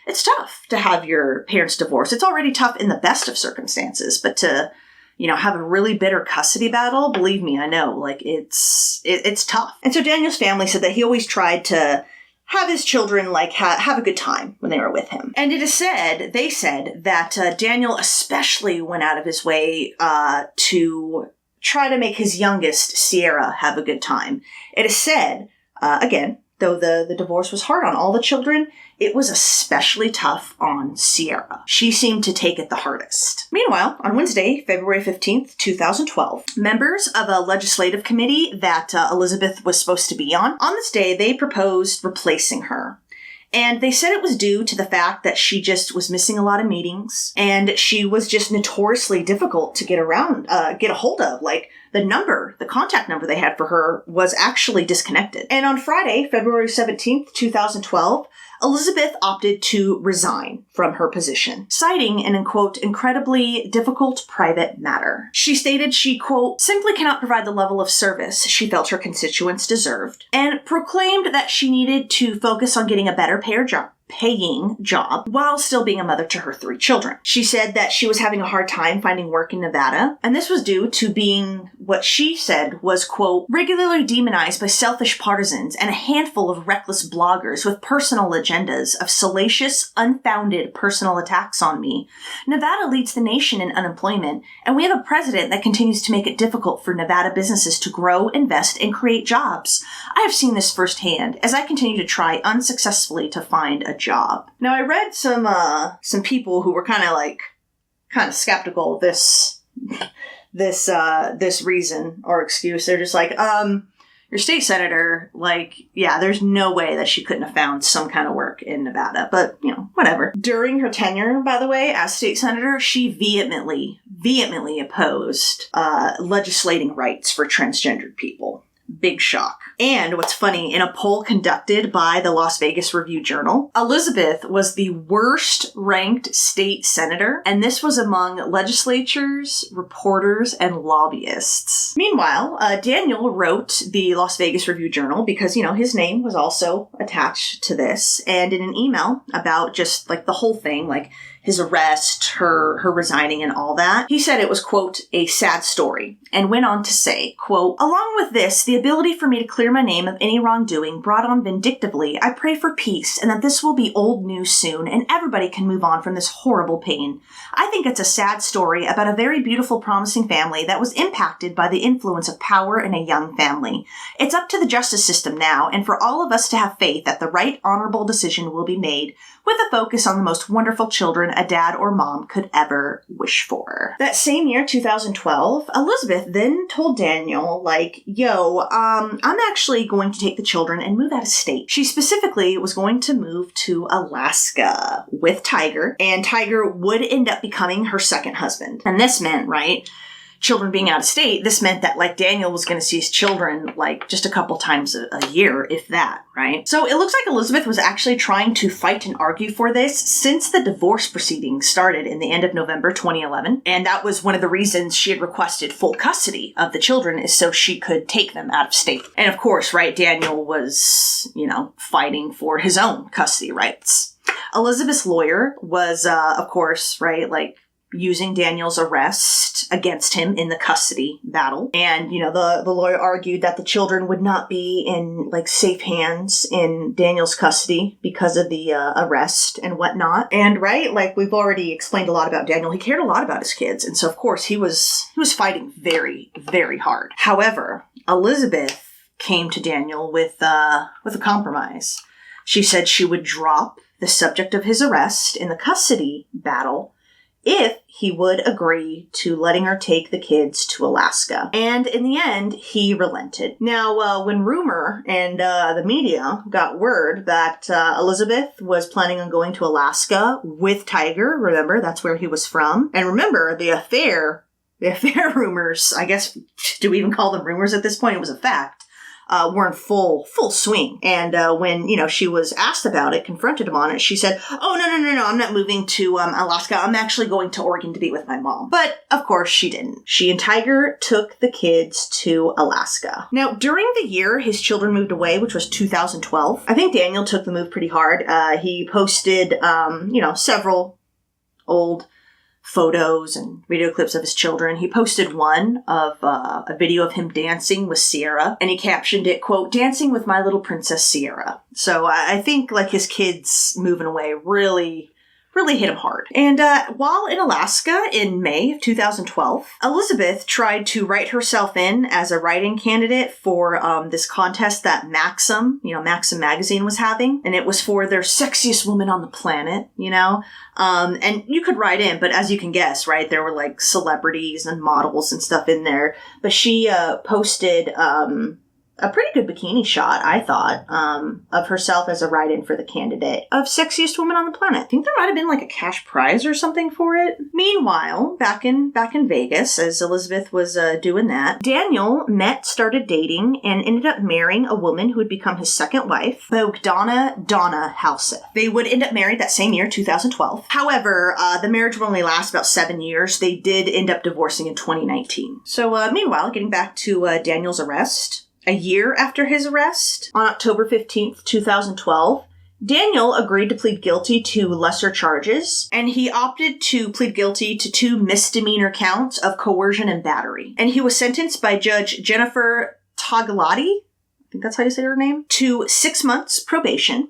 it's tough to have your parents divorce. It's already tough in the best of circumstances, but to, have a really bitter custody battle, believe me, I know, like, it's tough. And so Daniel's family said that he always tried to have his children, like, have a good time when they were with him. And they said that Daniel especially went out of his way to try to make his youngest, Sierra, have a good time. It is said, again, though the divorce was hard on all the children, it was especially tough on Sierra. She seemed to take it the hardest. Meanwhile, on Wednesday, February 15th, 2012, members of a legislative committee that Elizabeth was supposed to be on this day, they proposed replacing her. And they said it was due to the fact that she just was missing a lot of meetings, and she was just notoriously difficult to get a hold of. Like, the contact number they had for her was actually disconnected. And on Friday, February 17th, 2012, Elizabeth opted to resign from her position, citing an, quote, incredibly difficult private matter. She stated she, quote, simply cannot provide the level of service she felt her constituents deserved, and proclaimed that she needed to focus on getting a better paying job while still being a mother to her 3 children. She said that she was having a hard time finding work in Nevada, and this was due to being what she said was, quote, regularly demonized by selfish partisans and a handful of reckless bloggers with personal agendas of salacious, unfounded personal attacks on me. Nevada leads the nation in unemployment, and we have a president that continues to make it difficult for Nevada businesses to grow, invest, and create jobs. I have seen this firsthand as I continue to try unsuccessfully to find a job. Now, I read some people who were kind of skeptical of this reason or excuse. They're just like, your state senator, like, yeah, there's no way that she couldn't have found some kind of work in Nevada, but, whatever. During her tenure, by the way, as state senator, she vehemently opposed legislating rights for transgendered people. Big shock. And what's funny, in a poll conducted by the Las Vegas Review-Journal, Elizabeth was the worst ranked state senator, and this was among legislatures, reporters, and lobbyists. Meanwhile, Daniel wrote the Las Vegas Review-Journal because, his name was also attached to this, and in an email about just, like, the whole thing, like, his arrest, her resigning, and all that. He said it was, quote, a sad story, and went on to say, quote, along with this, the ability for me to clear my name of any wrongdoing brought on vindictively, I pray for peace and that this will be old news soon and everybody can move on from this horrible pain. I think it's a sad story about a very beautiful, promising family that was impacted by the influence of power in a young family. It's up to the justice system now, and for all of us to have faith that the right, honorable decision will be made, with a focus on the most wonderful children a dad or mom could ever wish for. That same year, 2012, Elizabeth then told Daniel, like, yo, I'm actually going to take the children and move out of state. She specifically was going to move to Alaska with Tiger, and Tiger would end up becoming her second husband. And this meant, right, children being out of state, this meant that, like, Daniel was going to see his children, like, just a couple times a year, if that, right? So it looks like Elizabeth was actually trying to fight and argue for this since the divorce proceedings started in the end of November 2011. And that was one of the reasons she had requested full custody of the children, is so she could take them out of state. And of course, right, Daniel was, fighting for his own custody rights. Elizabeth's lawyer was, of course, right, like, using Daniel's arrest against him in the custody battle. And, the lawyer argued that the children would not be in, like, safe hands in Daniel's custody because of the arrest and whatnot. And, right, like, we've already explained a lot about Daniel. He cared a lot about his kids. And so, of course, he was fighting very, very hard. However, Elizabeth came to Daniel with a compromise. She said she would drop the subject of his arrest in the custody battle if he would agree to letting her take the kids to Alaska. And in the end, he relented. Now, when Rumour and the media got word that Elizabeth was planning on going to Alaska with Tiger, remember, that's where he was from. And remember, the affair rumors, I guess, do we even call them rumors at this point? It was a fact. were in full swing. And when, she was asked about it, confronted him on it, she said, oh, no, I'm not moving to Alaska. I'm actually going to Oregon to be with my mom. But, of course, she didn't. She and Tiger took the kids to Alaska. Now, during the year his children moved away, which was 2012, I think Daniel took the move pretty hard. He posted, several old photos and video clips of his children. He posted one of a video of him dancing with Sierra, and he captioned it, quote, "Dancing with my little princess Sierra." So I think like his kids moving away really hit him hard. And while in Alaska in May of 2012, Elizabeth tried to write herself in as a writing candidate for this contest that Maxim magazine was having. And it was for their sexiest woman on the planet, and you could write in, but as you can guess, right, there were like celebrities and models and stuff in there. But she posted a pretty good bikini shot, I thought, of herself as a write-in for the candidate of sexiest woman on the planet. I think there might have been like a cash prize or something for it. Meanwhile, back in Vegas, as Elizabeth was doing that, Daniel started dating, and ended up marrying a woman who would become his second wife, Donna Halseth. They would end up married that same year, 2012. However, the marriage would only last about 7 years. They did end up divorcing in 2019. So, meanwhile, getting back to Daniel's arrest, a year after his arrest, on October 15th, 2012, Daniel agreed to plead guilty to lesser charges, and he opted to plead guilty to 2 misdemeanor counts of coercion and battery. And he was sentenced by Judge Jennifer Tagalati, I think that's how you say her name, to 6 months probation,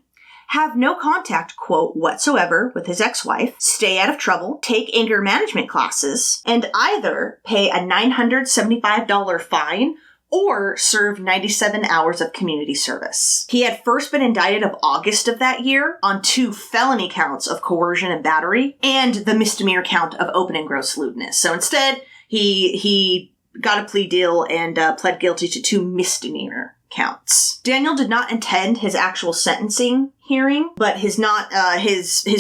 have no contact, quote, whatsoever with his ex-wife, stay out of trouble, take anger management classes, and either pay a $975 fine or serve 97 hours of community service. He had first been indicted of August of that year on 2 felony counts of coercion and battery, and the misdemeanor count of open and gross lewdness. So instead, he got a plea deal and pled guilty to 2 misdemeanor counts. Daniel did not attend his actual sentencing hearing, but his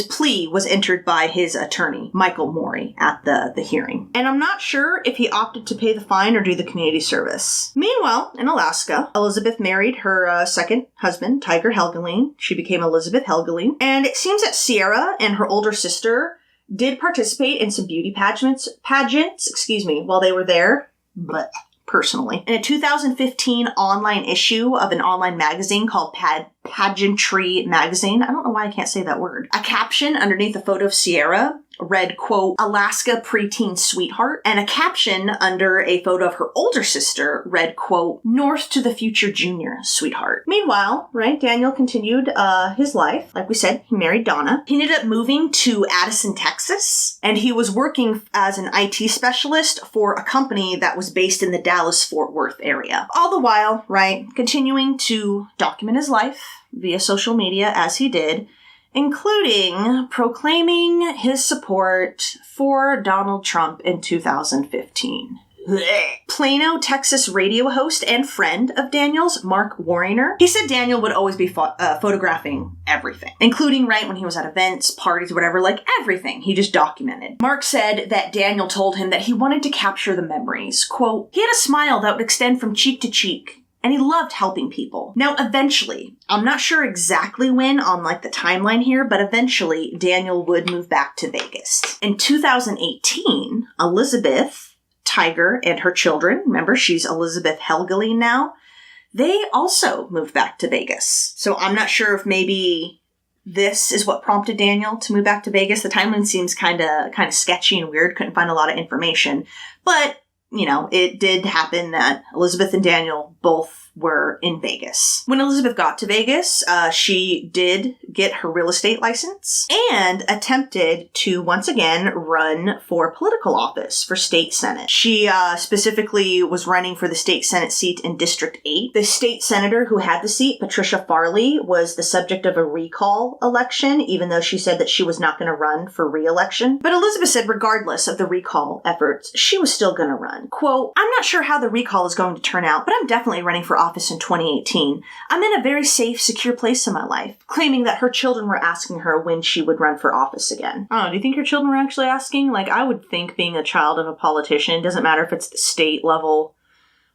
plea was entered by his attorney, Michael Morey, at the hearing. And I'm not sure if he opted to pay the fine or do the community service. Meanwhile, in Alaska, Elizabeth married her second husband, Tiger Helgelien. She became Elizabeth Helgelien. And it seems that Sierra and her older sister did participate in some beauty pageants, while they were there. But personally. In a 2015 online issue of an online magazine called Pageantry Magazine, I don't know why I can't say that word, a caption underneath a photo of Sierra read, quote, Alaska preteen sweetheart, and a caption under a photo of her older sister read, quote, North to the future junior sweetheart. Meanwhile, right, Daniel continued his life. Like we said, he married Donna. He ended up moving to Addison, Texas, and he was working as an IT specialist for a company that was based in the Dallas-Fort Worth area. All the while, right, continuing to document his life via social media as he did, including proclaiming his support for Donald Trump in 2015. Plano, Texas radio host and friend of Daniel's, Mark Warner, he said Daniel would always be photographing everything, including right when he was at events, parties, whatever, like everything. He just documented. Mark said that Daniel told him that he wanted to capture the memories. Quote, he had a smile that would extend from cheek to cheek, and he loved helping people. Now, eventually, I'm not sure exactly when on like the timeline here, but eventually Daniel would move back to Vegas. In 2018, Elizabeth, Tiger, and her children, remember she's Elizabeth Helgelien now, they also moved back to Vegas. So I'm not sure if maybe this is what prompted Daniel to move back to Vegas. The timeline seems kind of sketchy and weird. Couldn't find a lot of information, but it did happen that Elizabeth and Daniel both were in Vegas. When Elizabeth got to Vegas, she did get her real estate license and attempted to once again run for political office for state senate. She specifically was running for the state senate seat in District 8. The state senator who had the seat, Patricia Farley, was the subject of a recall election, even though she said that she was not going to run for re-election. But Elizabeth said regardless of the recall efforts, she was still going to run. Quote, I'm not sure how the recall is going to turn out, but I'm definitely running for office in 2018. I'm in a very safe, secure place in my life, claiming that her children were asking her when she would run for office again. I don't know, do you think her children were actually asking? Like, I would think being a child of a politician, doesn't matter if it's the state level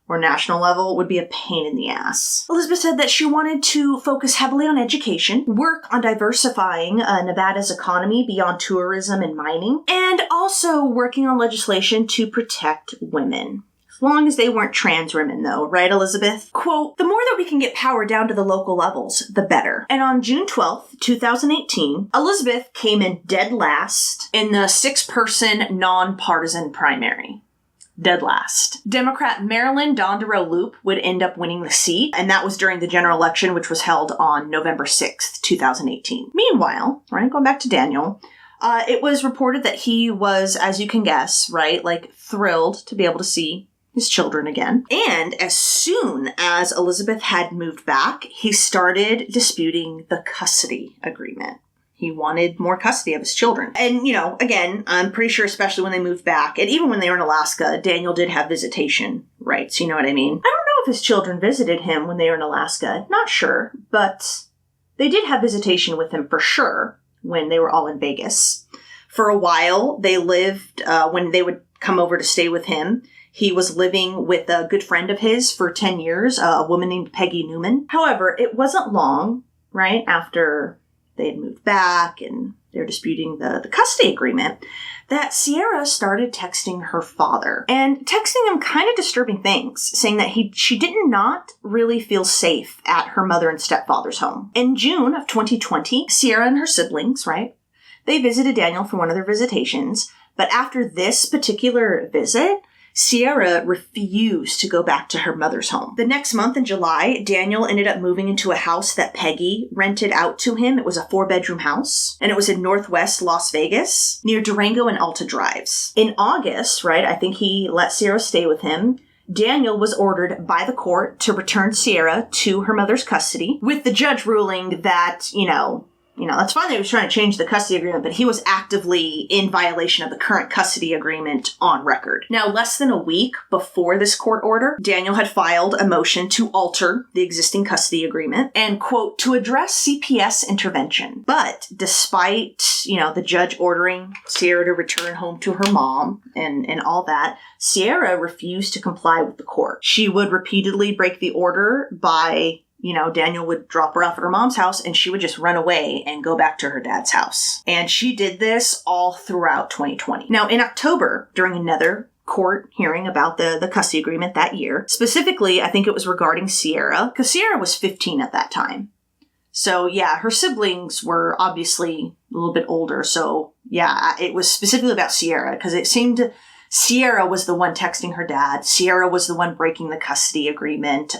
or national level would be a pain in the ass. Elizabeth said that she wanted to focus heavily on education, work on diversifying Nevada's economy beyond tourism and mining, and also working on legislation to protect women. As long as they weren't trans women, though, right, Elizabeth? Quote, the more that we can get power down to the local levels, the better. And on June 12th, 2018, Elizabeth came in dead last in the 6-person nonpartisan primary. Dead last. Democrat Marilyn Dondero Loop would end up winning the seat, and that was during the general election, which was held on November 6th, 2018. Meanwhile, right, going back to Daniel, it was reported that he was, as you can guess, right, like thrilled to be able to see his children again. And as soon as Elizabeth had moved back, he started disputing the custody agreement. He wanted more custody of his children. And, you know, again, I'm pretty sure, especially when they moved back, and even when they were in Alaska, Daniel did have visitation rights, you know what I mean? I don't know if his children visited him when they were in Alaska. Not sure, but they did have visitation with him for sure when they were all in Vegas. For a while, they lived, when they would come over to stay with him, he was living with a good friend of his for 10 years, a woman named Peggy Newman. However, it wasn't long, right, after they had moved back and they're disputing the custody agreement, that Sierra started texting her father and texting him kind of disturbing things, saying that she did not really feel safe at her mother and stepfather's home. In June of 2020, Sierra and her siblings, right, they visited Daniel for one of their visitations, but after this particular visit, Sierra refused to go back to her mother's home. The next month in July, Daniel ended up moving into a house that Peggy rented out to him. It was a 4-bedroom house, and it was in Northwest Las Vegas, near Durango and Alta Drives. In August, right, I think he let Sierra stay with him. Daniel was ordered by the court to return Sierra to her mother's custody, with the judge ruling that, you know, that's fine that he was trying to change the custody agreement, but he was actively in violation of the current custody agreement on record. Now, less than a week before this court order, Daniel had filed a motion to alter the existing custody agreement and, quote, to address CPS intervention. But despite, the judge ordering Sierra to return home to her mom and all that, Sierra refused to comply with the court. She would repeatedly break the order by Daniel would drop her off at her mom's house and she would just run away and go back to her dad's house. And she did this all throughout 2020. Now, in October, during another court hearing about the custody agreement that year, specifically, I think it was regarding Sierra, because Sierra was 15 at that time. So, yeah, her siblings were obviously a little bit older. So, yeah, it was specifically about Sierra, because it seemed Sierra was the one texting her dad. Sierra was the one breaking the custody agreement.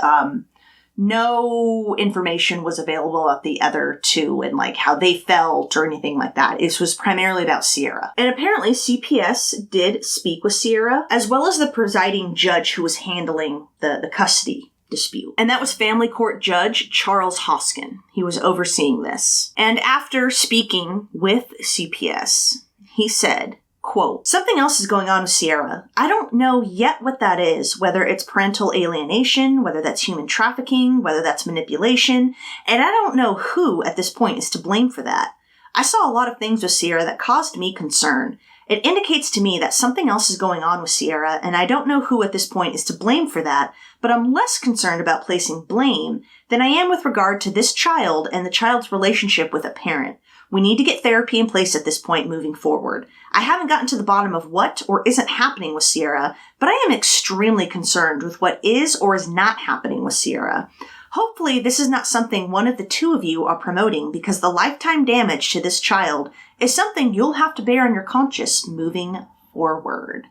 No information was available about the other two and how they felt or anything like that. It was primarily about Sierra. And apparently CPS did speak with Sierra, as well as the presiding judge who was handling the custody dispute. And that was family court judge Charles Hoskin. He was overseeing this. And after speaking with CPS, he said, quote, something else is going on with Sierra. I don't know yet what that is, whether it's parental alienation, whether that's human trafficking, whether that's manipulation, and I don't know who at this point is to blame for that. I saw a lot of things with Sierra that caused me concern. It indicates to me that something else is going on with Sierra, and I don't know who at this point is to blame for that, but I'm less concerned about placing blame than I am with regard to this child and the child's relationship with a parent. We need to get therapy in place at this point moving forward. I haven't gotten to the bottom of what or isn't happening with Sierra, but I am extremely concerned with what is or is not happening with Sierra. Hopefully, this is not something one of the two of you are promoting, because the lifetime damage to this child is something you'll have to bear on your conscience moving forward.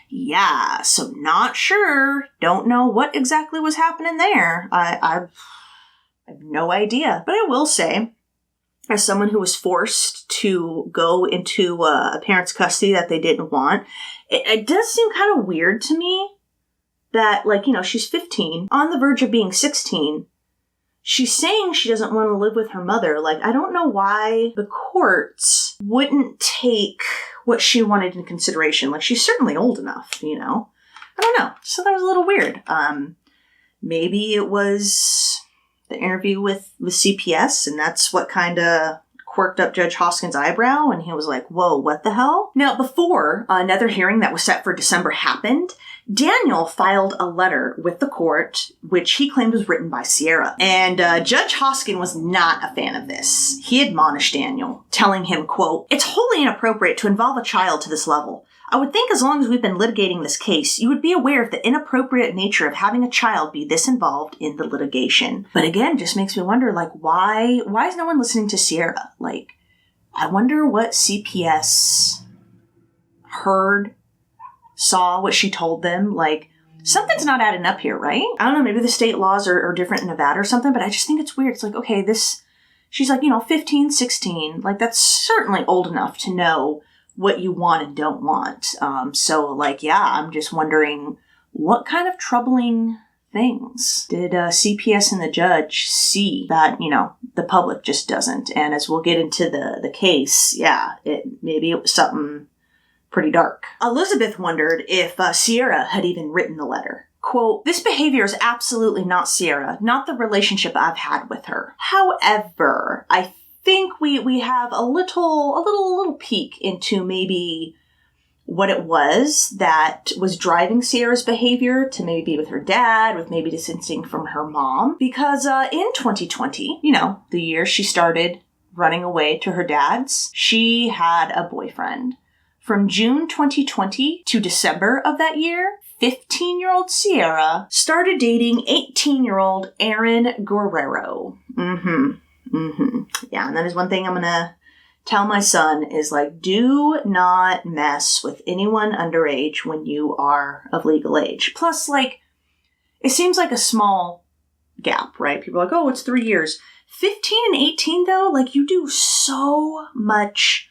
Yeah, so not sure. Don't know what exactly was happening there. I have no idea. But I will say, as someone who was forced to go into a parent's custody that they didn't want, it does seem kind of weird to me that, she's 15, on the verge of being 16. She's saying she doesn't want to live with her mother. I don't know why the courts wouldn't take what she wanted into consideration. She's certainly old enough, I don't know. So that was a little weird. Maybe it was the interview with CPS, and that's what kind of quirked up Judge Hoskins' eyebrow, and he was like, whoa, what the hell? Now, before another hearing that was set for December happened, Daniel filed a letter with the court, which he claimed was written by Sierra. And Judge Hoskins was not a fan of this. He admonished Daniel, telling him, quote, "It's wholly inappropriate to involve a child to this level. I would think as long as we've been litigating this case, you would be aware of the inappropriate nature of having a child be this involved in the litigation." But again, just makes me wonder, like, why is no one listening to Sierra? Like, I wonder what CPS heard, saw, what she told them. Like, something's not adding up here, right? I don't know, maybe the state laws are different in Nevada or something, but I just think it's weird. It's like, okay, she's like, 15, 16. Like, that's certainly old enough to know what you want and don't want. So, like, yeah, I'm just wondering what kind of troubling things did CPS and the judge see that, the public just doesn't. And as we'll get into the case, yeah, maybe it was something pretty dark. Elizabeth wondered if Sierra had even written the letter. Quote, "This behavior is absolutely not Sierra, not the relationship I've had with her. However, I think we have a little peek into maybe what it was that was driving Sierra's behavior to maybe be with her dad, with maybe distancing from her mom. Because in 2020, the year she started running away to her dad's, she had a boyfriend. From June 2020 to December of that year, 15-year-old Sierra started dating 18-year-old Aaron Guerrero. Yeah, and that is one thing I'm going to tell my son is, like, do not mess with anyone underage when you are of legal age. Plus, like, it seems like a small gap, right? People are like, oh, it's 3 years. 15 and 18, though, like, you do so much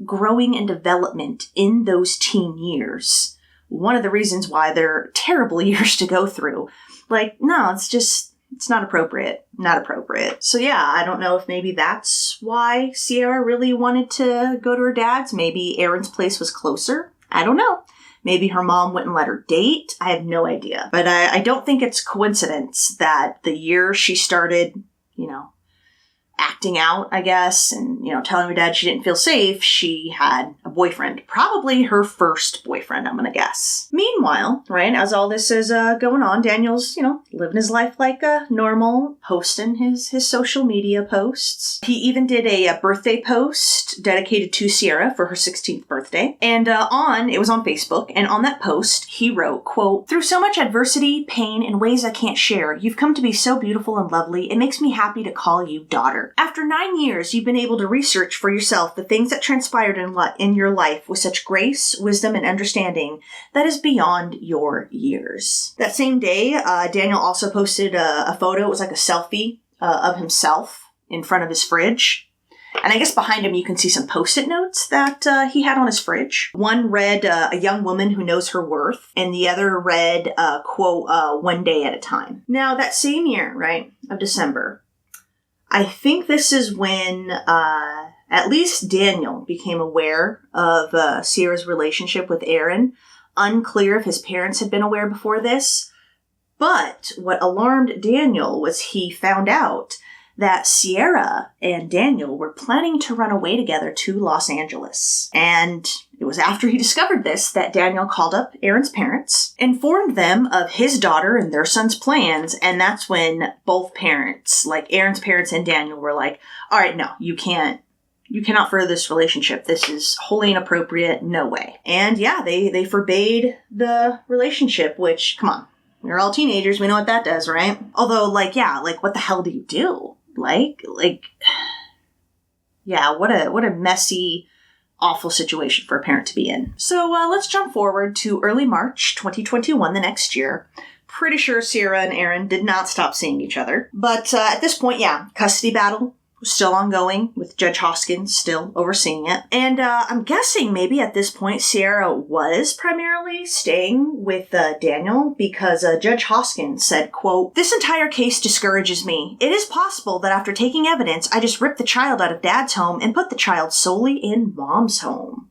growing and development in those teen years. One of the reasons why they're terrible years to go through. Like, no, it's not appropriate. Not appropriate. So yeah, I don't know if maybe that's why Sierra really wanted to go to her dad's. Maybe Aaron's place was closer. I don't know. Maybe her mom wouldn't let her date. I have no idea. But I don't think it's coincidence that the year she started, acting out, I guess, and, telling her dad she didn't feel safe, she had a boyfriend. Probably her first boyfriend, I'm gonna guess. Meanwhile, right, as all this is going on, Daniel's, living his life like normal, posting his social media posts. He even did a birthday post dedicated to Sierra for her 16th birthday. And it was on Facebook, and on that post, he wrote, quote, "Through so much adversity, pain, and ways I can't share, you've come to be so beautiful and lovely, it makes me happy to call you daughter. After 9 years, you've been able to research for yourself the things that transpired in your life with such grace, wisdom, and understanding that is beyond your years." That same day, Daniel also posted a photo. It was like a selfie of himself in front of his fridge. And I guess behind him you can see some Post-it notes that he had on his fridge. One read, "A young woman who knows her worth," and the other read, quote, "One day at a time." Now, that same year, right, of December, I think this is when at least Daniel became aware of Sierra's relationship with Aaron. Unclear if his parents had been aware before this. But what alarmed Daniel was he found out that Sierra and Daniel were planning to run away together to Los Angeles. And it was after he discovered this that Daniel called up Aaron's parents, informed them of his daughter and their son's plans, and that's when both parents, like Aaron's parents and Daniel, were like, all right, no, you cannot further this relationship. This is wholly inappropriate. No way. And yeah, they forbade the relationship, which, come on, we're all teenagers. We know what that does, right? Although, what the hell do you do? Yeah, what a messy, awful situation for a parent to be in. So let's jump forward to early March 2021, the next year. Pretty sure Sierra and Aaron did not stop seeing each other. But at this point, yeah, custody battle was still ongoing, with Judge Hoskins still overseeing it. And I'm guessing maybe at this point Sierra was primarily staying with Daniel, because Judge Hoskins said, quote, "This entire case discourages me. It is possible that after taking evidence, I just ripped the child out of Dad's home and put the child solely in Mom's home."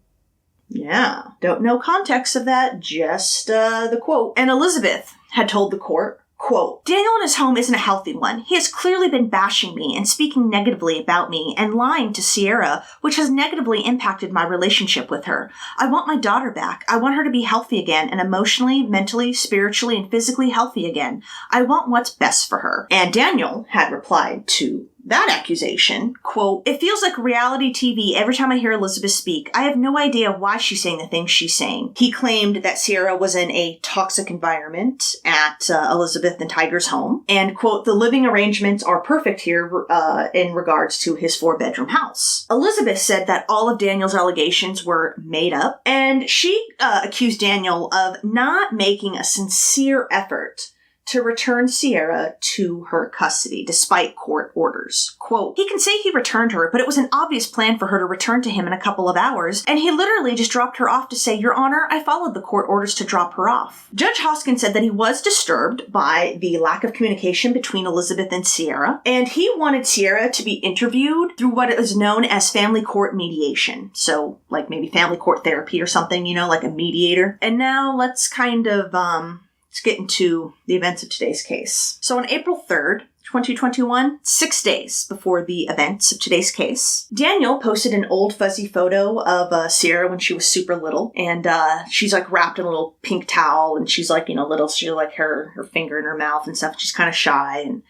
Yeah, don't know context of that, just the quote. And Elizabeth had told the court, Quote, Daniel in his home isn't a healthy one. He has clearly been bashing me and speaking negatively about me and lying to Sierra, which has negatively impacted my relationship with her. I want my daughter back. I want her to be healthy again and emotionally, mentally, spiritually, and physically healthy again. I want what's best for her. And Daniel had replied to that accusation, quote, it feels like reality TV every time I hear Elizabeth speak. I have no idea why she's saying the things she's saying. He claimed that Sierra was in a toxic environment at Elizabeth and Tiger's home. And, quote, the living arrangements are perfect here in regards to his 4-bedroom house. Elizabeth said that all of Daniel's allegations were made up, and she accused Daniel of not making a sincere effort to return Sierra to her custody, despite court orders. Quote, he can say he returned her, but it was an obvious plan for her to return to him in a couple of hours, and he literally just dropped her off to say, Your Honor, I followed the court orders to drop her off. Judge Hoskin said that he was disturbed by the lack of communication between Elizabeth and Sierra, and he wanted Sierra to be interviewed through what is known as family court mediation. So, like maybe family court therapy or something, like a mediator. And now let's kind of, let's get into the events of today's case. So on April 3rd, 2021, 6 days before the events of today's case, Daniel posted an old fuzzy photo of Sierra when she was super little. And she's like wrapped in a little pink towel and she's like, little, she like her finger in her mouth and stuff. She's kind of shy. And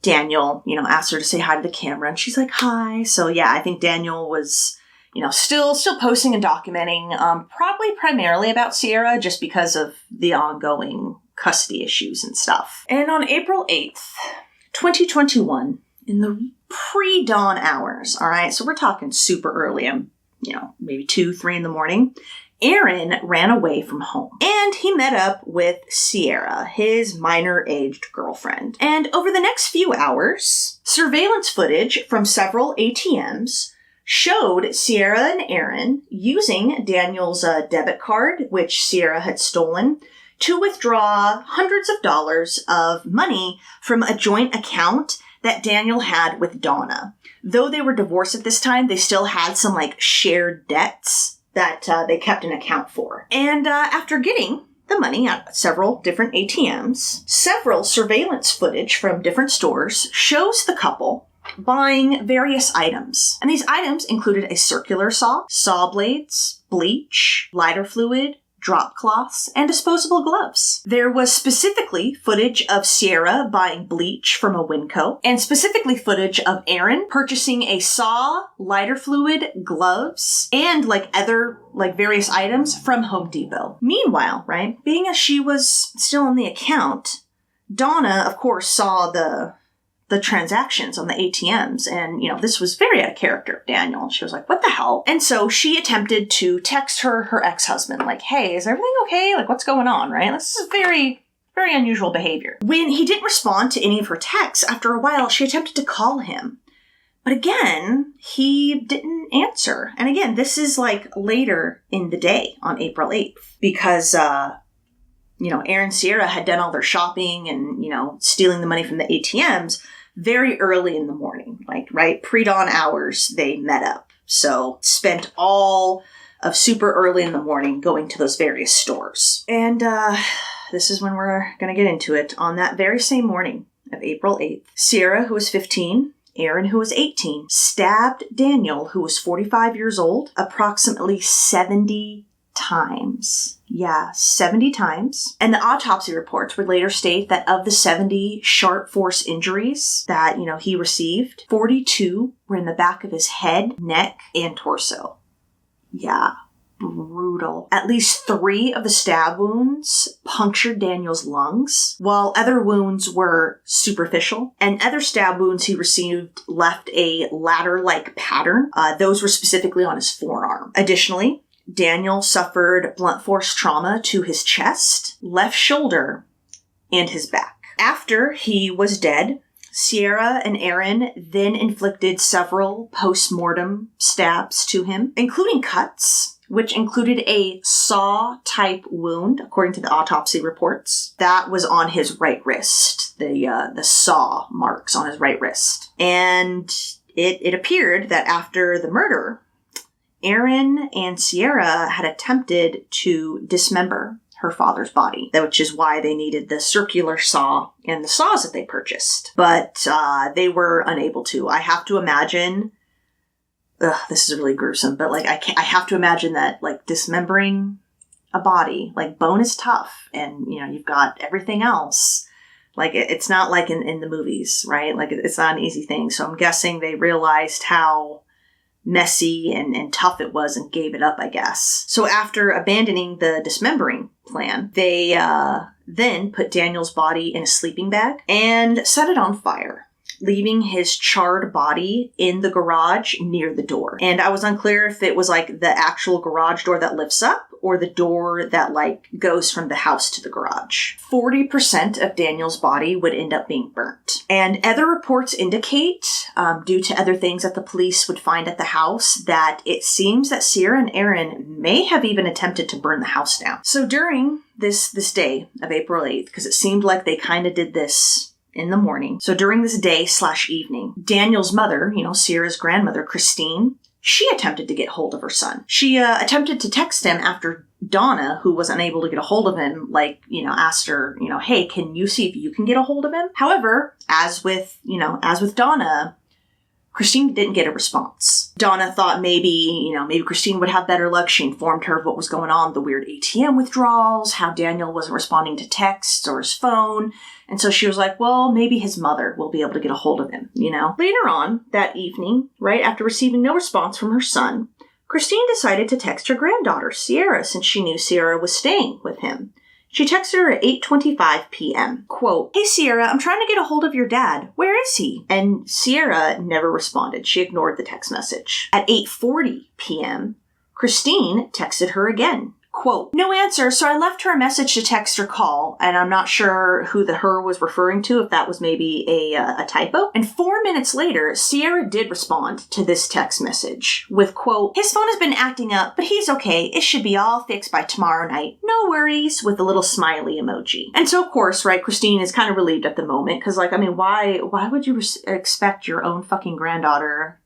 Daniel, asked her to say hi to the camera and she's like, hi. So yeah, I think Daniel was still posting and documenting, probably primarily about Sierra just because of the ongoing custody issues and stuff. And on April 8th, 2021, in the pre-dawn hours, all right, so we're talking super early, maybe 2, 3 in the morning, Aaron ran away from home and he met up with Sierra, his minor-aged girlfriend. And over the next few hours, surveillance footage from several ATMs showed Sierra and Aaron using Daniel's debit card, which Sierra had stolen, to withdraw hundreds of dollars of money from a joint account that Daniel had with Donna. Though they were divorced at this time, they still had some shared debts that they kept an account for. And after getting the money at several different ATMs, several surveillance footage from different stores shows the couple buying various items. And these items included a circular saw blades, bleach, lighter fluid, drop cloths, and disposable gloves. There was specifically footage of Sierra buying bleach from a Winco, and specifically footage of Aaron purchasing a saw, lighter fluid, gloves, and other various items from Home Depot. Meanwhile, right, being as she was still on the account, Donna, of course, saw the transactions on the ATMs. And, this was very out of character of Daniel. She was like, what the hell? And so she attempted to text her ex-husband, hey, is everything okay? What's going on, right? This is very, very unusual behavior. When he didn't respond to any of her texts, after a while, she attempted to call him. But again, he didn't answer. And again, this is later in the day on April 8th because, Aaron and Sierra had done all their shopping and, stealing the money from the ATMs very early in the morning, pre-dawn hours, they met up. So spent all of super early in the morning going to those various stores. And this is when we're going to get into it. On that very same morning of April 8th, Sierra, who was 15, Aaron, who was 18, stabbed Daniel, who was 45 years old, approximately 70 times. Yeah, 70 times. And the autopsy reports would later state that of the 70 sharp force injuries that, he received, 42 were in the back of his head, neck, and torso. Yeah, brutal. At least 3 of the stab wounds punctured Daniel's lungs, while other wounds were superficial, and other stab wounds he received left a ladder-like pattern. Those were specifically on his forearm. Additionally, Daniel suffered blunt force trauma to his chest, left shoulder, and his back. After he was dead, Sierra and Aaron then inflicted several post-mortem stabs to him, including cuts, which included a saw-type wound, according to the autopsy reports. That was on his right wrist, the saw marks on his right wrist. And it appeared that after the murder, Aaron and Sierra had attempted to dismember her father's body, which is why they needed the circular saw and the saws that they purchased. But they were unable to. I have to imagine, this is really gruesome, but like I have to imagine that like dismembering a body, like bone is tough, and you know, you've got everything else. Like it's not like in the movies, right? Like it's not an easy thing. So I'm guessing they realized how messy and tough it was and gave it up, I guess. So after abandoning the dismembering plan, they then put Daniel's body in a sleeping bag and set it on fire, leaving his charred body in the garage near the door. And I was unclear if it was like the actual garage door that lifts up or the door that like goes from the house to the garage. 40% of Daniel's body would end up being burnt. And other reports indicate, due to other things that the police would find at the house, that it seems that Sierra and Aaron may have even attempted to burn the house down. So during this day of April 8th, because it seemed like they kind of did this in the morning. So during this day/evening, Daniel's mother, you know, Sierra's grandmother, Christine, she attempted to get hold of her son. She attempted to text him after Donna, who was unable to get a hold of him, like, you know, asked her, you know, hey, can you see if you can get a hold of him? However, as with Donna, Christine didn't get a response. Donna thought maybe Christine would have better luck. She informed her of what was going on, the weird ATM withdrawals, how Daniel wasn't responding to texts or his phone. And so she was like, well, maybe his mother will be able to get a hold of him, you know? Later on that evening, right after receiving no response from her son, Christine decided to text her granddaughter, Sierra, since she knew Sierra was staying with him. She texted her at 8:25 p.m. Quote, hey, Sierra, I'm trying to get a hold of your dad. Where is he? And Sierra never responded. She ignored the text message. At 8:40 p.m., Christine texted her again. Quote, no answer, so I left her a message to text or call, and I'm not sure who the her was referring to, if that was maybe a typo. And 4 minutes later, Sierra did respond to this text message with, quote, his phone has been acting up, but he's okay. It should be all fixed by tomorrow night. No worries, with a little smiley emoji. And so, of course, right, Christine is kind of relieved at the moment, because, like, I mean, why would you expect your own fucking granddaughter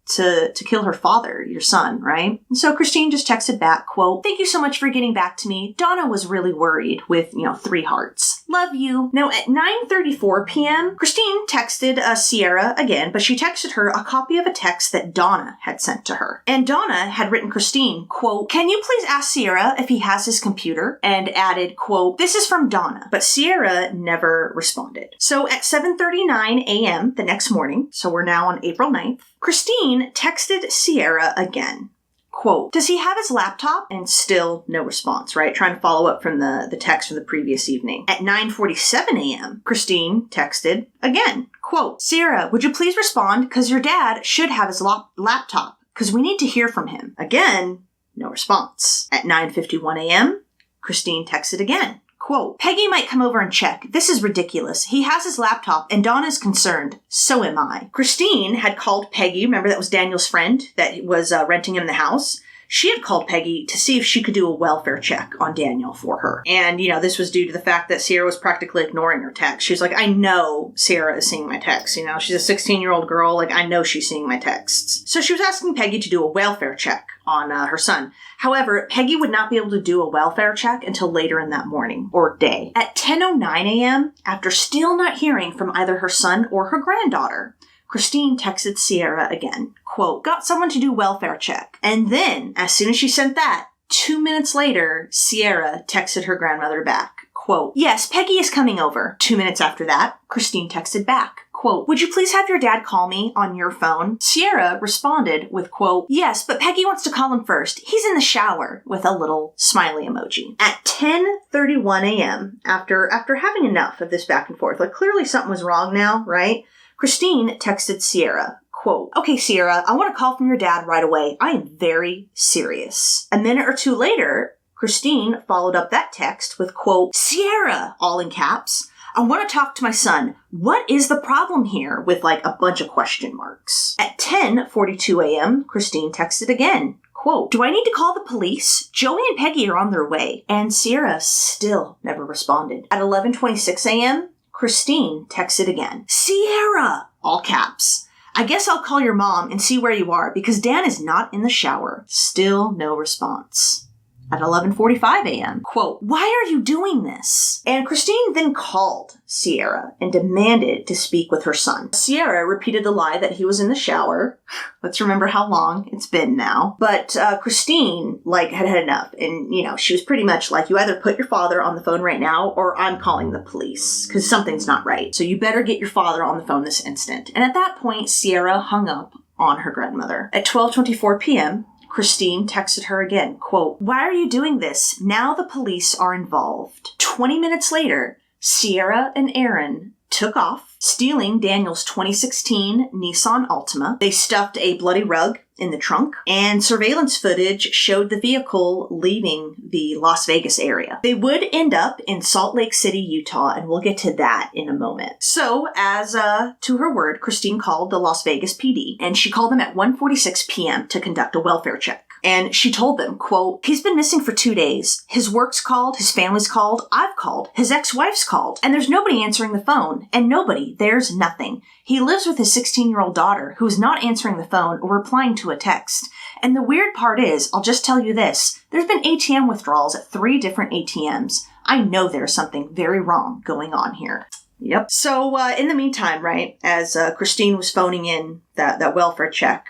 to kill her father, your son, right? And so Christine just texted back, quote, thank you so much for getting back to me. Donna was really worried, with, 3 hearts. Love you. Now, at 9:34 p.m., Christine texted Sierra again, but she texted her a copy of a text that Donna had sent to her. And Donna had written Christine, quote, can you please ask Sierra if he has his computer? And added, quote, this is from Donna. But Sierra never responded. So at 7:39 a.m. the next morning, so we're now on April 9th, Christine texted Sierra again. Quote, does he have his laptop? And still no response, right? Trying to follow up from the text from the previous evening. At 9:47 a.m., Christine texted again. Quote, Sierra, would you please respond? Because your dad should have his laptop, because we need to hear from him. Again, no response. At 9:51 a.m., Christine texted again. Quote, Peggy might come over and check. This is ridiculous. He has his laptop and Donna's concerned. So am I. Christine had called Peggy. Remember, that was Daniel's friend that was renting him the house. She had called Peggy to see if she could do a welfare check on Daniel for her. And, this was due to the fact that Sierra was practically ignoring her text. She was like, I know Sierra is seeing my texts. She's a 16-year-old girl. Like, I know she's seeing my texts. So she was asking Peggy to do a welfare check on her son. However, Peggy would not be able to do a welfare check until later in that morning or day. At 10:09 a.m., after still not hearing from either her son or her granddaughter, Christine texted Sierra again. Quote, got someone to do welfare check. And then, as soon as she sent that, 2 minutes later, Sierra texted her grandmother back. Quote, yes, Peggy is coming over. 2 minutes after that, Christine texted back. Quote, would you please have your dad call me on your phone? Sierra responded with, quote, yes, but Peggy wants to call him first. He's in the shower, with a little smiley emoji. At 10:31 a.m., after having enough of this back and forth, like clearly something was wrong now, right? Christine texted Sierra, quote, okay, Sierra, I want a call from your dad right away. I am very serious. A minute or two later, Christine followed up that text with, quote, Sierra, all in caps, I want to talk to my son. What is the problem here? With like a bunch of question marks. At 10:42 a.m., Christine texted again. Quote, do I need to call the police? Joey and Peggy are on their way. And Sierra still never responded. At 11:26 a.m., Christine texted again. Sierra! All caps. I guess I'll call your mom and see where you are because Dan is not in the shower. Still no response. at 11:45 a.m. Quote, "Why are you doing this?" And Christine then called Sierra and demanded to speak with her son. Sierra repeated the lie that he was in the shower. Let's remember how long it's been now. But Christine, had had enough. And, she was pretty much like, you either put your father on the phone right now or I'm calling the police because something's not right. So you better get your father on the phone this instant. And at that point, Sierra hung up on her grandmother. At 12:24 p.m., Christine texted her again, quote, "Why are you doing this? Now the police are involved." 20 minutes later, Sierra and Aaron took off, stealing Daniel's 2016 Nissan Altima. They stuffed a bloody rug in the trunk, and surveillance footage showed the vehicle leaving the Las Vegas area. They would end up in Salt Lake City, Utah, and we'll get to that in a moment. So, as to her word, Christine called the Las Vegas PD, and she called them at 1:46 p.m. to conduct a welfare check. And she told them, quote, "He's been missing for 2 days. His work's called, his family's called, I've called, his ex-wife's called, and there's nobody answering the phone. And nobody, there's nothing. He lives with his 16-year-old daughter who is not answering the phone or replying to a text. And the weird part is, I'll just tell you this, there's been ATM withdrawals at 3 different ATMs. I know there's something very wrong going on here." Yep. So in the meantime, right, as Christine was phoning in that welfare check,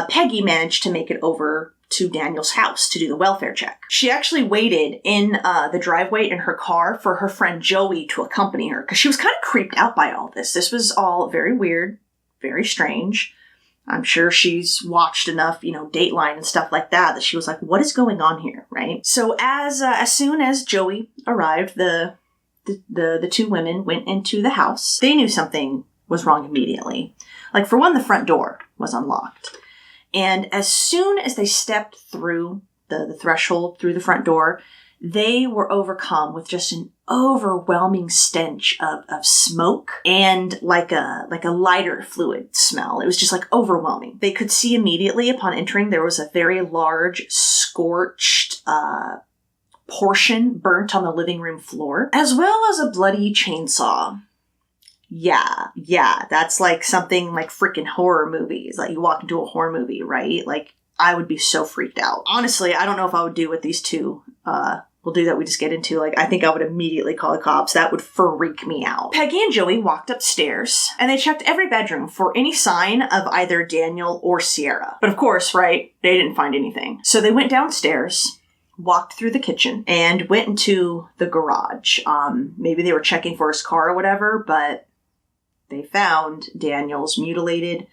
Peggy managed to make it over to Daniel's house to do the welfare check. She actually waited in the driveway in her car for her friend Joey to accompany her because she was kind of creeped out by all this. This was all very weird, very strange. I'm sure she's watched enough, Dateline and stuff like that she was like, what is going on here, right? So as soon as Joey arrived, the two women went into the house. They knew something was wrong immediately. For one, the front door was unlocked. And as soon as they stepped through the threshold, through the front door, they were overcome with just an overwhelming stench of smoke and like a lighter fluid smell. It was just overwhelming. They could see immediately upon entering there was a very large scorched portion burnt on the living room floor, as well as a bloody chainsaw. Yeah, that's something freaking horror movies. You walk into a horror movie, right? I would be so freaked out. Honestly, I don't know if I would do what these two will do that we just get into. I think I would immediately call the cops. That would freak me out. Peggy and Joey walked upstairs, and they checked every bedroom for any sign of either Daniel or Sierra. But of course, right, they didn't find anything. So they went downstairs, walked through the kitchen, and went into the garage. Maybe they were checking for his car or whatever, but they found Daniel's mutilated,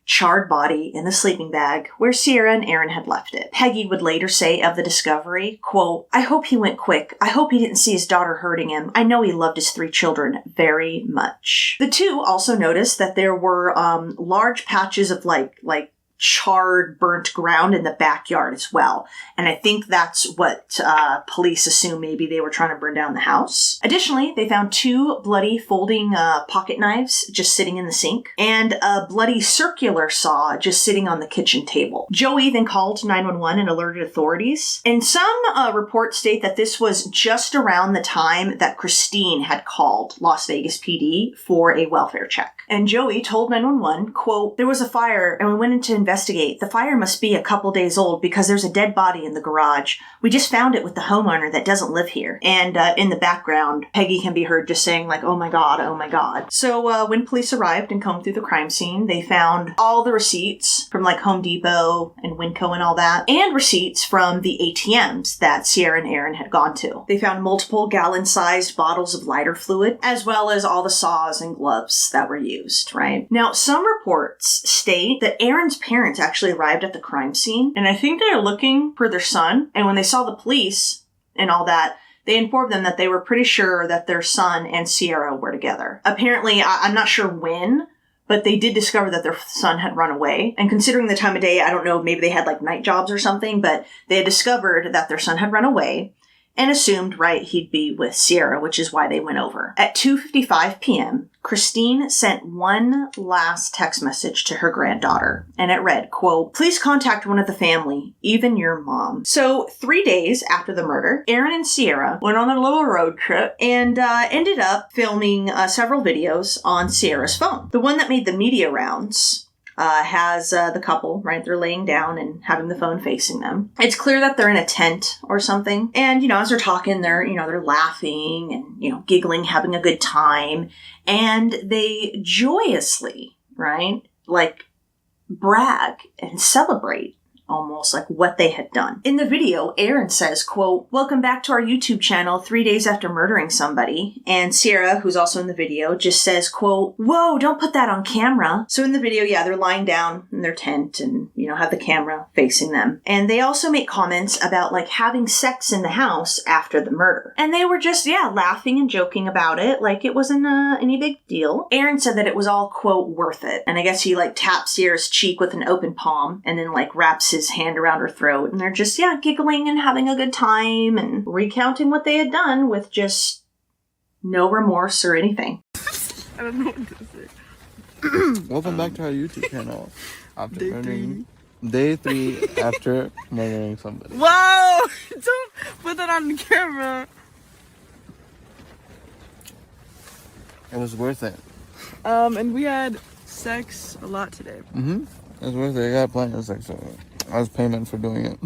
charred body in the sleeping bag where Sierra and Aaron had left it. Peggy would later say of the discovery, quote, "I hope he went quick. I hope he didn't see his daughter hurting him. I know he loved his 3 children very much." The two also noticed that there were large patches of charred, burnt ground in the backyard as well. And I think that's what police assume maybe they were trying to burn down the house. Additionally, they found 2 bloody folding pocket knives just sitting in the sink and a bloody circular saw just sitting on the kitchen table. Joey then called 911 and alerted authorities. And some reports state that this was just around the time that Christine had called Las Vegas PD for a welfare check. And Joey told 911, quote, "There was a fire and we went in to investigate. The fire must be a couple days old because there's a dead body in the garage. We just found it with the homeowner that doesn't live here." And in the background, Peggy can be heard just saying oh my God, oh my God. So when police arrived and combed through the crime scene, they found all the receipts from Home Depot and Winco and all that, and receipts from the ATMs that Sierra and Aaron had gone to. They found multiple gallon-sized bottles of lighter fluid, as well as all the saws and gloves that were used, right? Now, some reports state that Aaron's parents actually arrived at the crime scene, and I think they were looking for their son, and when they saw the police and all that, they informed them that they were pretty sure that their son and Sierra were together. Apparently, I'm not sure when, but they did discover that their son had run away. And considering the time of day, I don't know, maybe they had night jobs or something, but they had discovered that their son had run away and assumed, right, he'd be with Sierra, which is why they went over. At 2:55 p.m., Christine sent one last text message to her granddaughter, and it read, quote, "Please contact one of the family, even your mom." So 3 days after the murder, Aaron and Sierra went on a little road trip and ended up filming several videos on Sierra's phone. The one that made the media rounds has the couple, right? They're laying down and having the phone facing them. It's clear that they're in a tent or something. And, as they're talking, they're laughing and, giggling, having a good time. And they joyously, right? Like, brag and celebrate almost like what they had done. In the video, Aaron says, quote, "Welcome back to our YouTube channel 3 days after murdering somebody." And Sierra, who's also in the video, just says, quote, "Whoa, don't put that on camera." So in the video, they're lying down in their tent and, have the camera facing them. And they also make comments about like having sex in the house after the murder. And they were just, laughing and joking about it like it wasn't any big deal. Aaron said that it was all, quote, "worth it." And I guess he like taps Sierra's cheek with an open palm and then like wraps his hand around her throat, and they're just giggling and having a good time and recounting what they had done with just no remorse or anything. I don't know what to say. Welcome back to our YouTube channel after day 3 after murdering somebody. Whoa! Don't put that on camera. It was worth it. And we had sex a lot today. It was worth it. I got plenty of sex. So I was payment for doing it.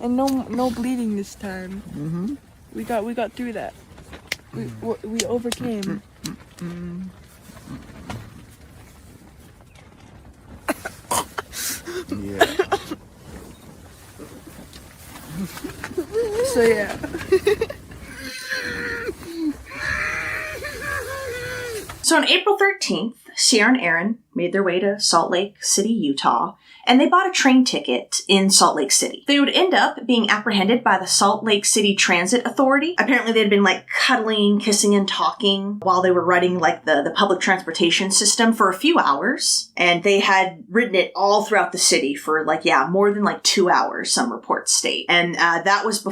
And no bleeding this time. We got through that. We overcame. Yeah. So yeah. So on April 13th, Sierra and Aaron made their way to Salt Lake City, Utah, and they bought a train ticket in Salt Lake City. They would end up being apprehended by the Salt Lake City Transit Authority. Apparently they'd been like cuddling, kissing, and talking while they were riding like the public transportation system for a few hours. And they had ridden it all throughout the city for more than 2 hours, some reports state. And that was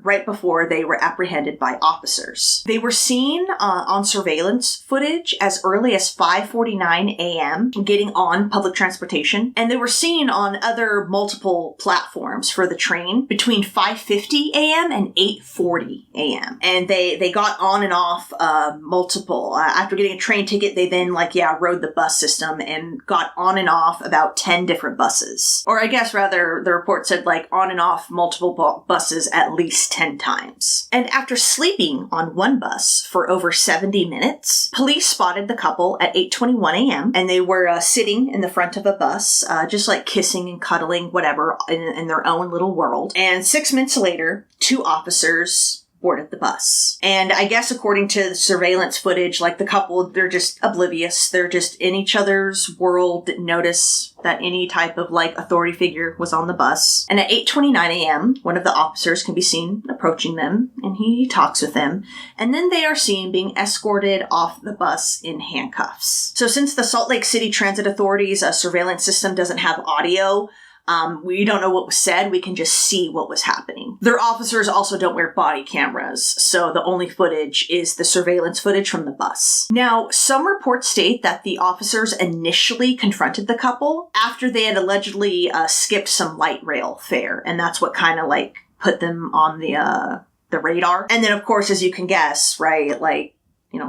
right before they were apprehended by officers. They were seen on surveillance footage as early as 5:49 a.m. getting on public transportation. And they were seen on other multiple platforms for the train between 5:50 a.m. and 8:40 a.m. And they got on and off multiple. After getting a train ticket, they then rode the bus system and got on and off about 10 different buses. Or I guess rather, the report said on and off multiple buses at least 10 times. And after sleeping on one bus for over 70 minutes, police spotted the couple at 8:21 a.m. and they were sitting in the front of a bus, just kissing and cuddling, whatever, in their own little world. And 6 minutes later, 2 officers boarded the bus. And I guess according to the surveillance footage, the couple, they're just oblivious. They're just in each other's world, didn't notice that any type of authority figure was on the bus. And at 8:29 a.m., one of the officers can be seen approaching them, and he talks with them. And then they are seen being escorted off the bus in handcuffs. So since the Salt Lake City Transit Authority's surveillance system doesn't have audio, we don't know what was said. We can just see what was happening. Their officers also don't wear body cameras, so the only footage is the surveillance footage from the bus. Now, some reports state that the officers initially confronted the couple after they had allegedly skipped some light rail fare, and that's what kind of put them on the radar. And then, of course, as you can guess, right,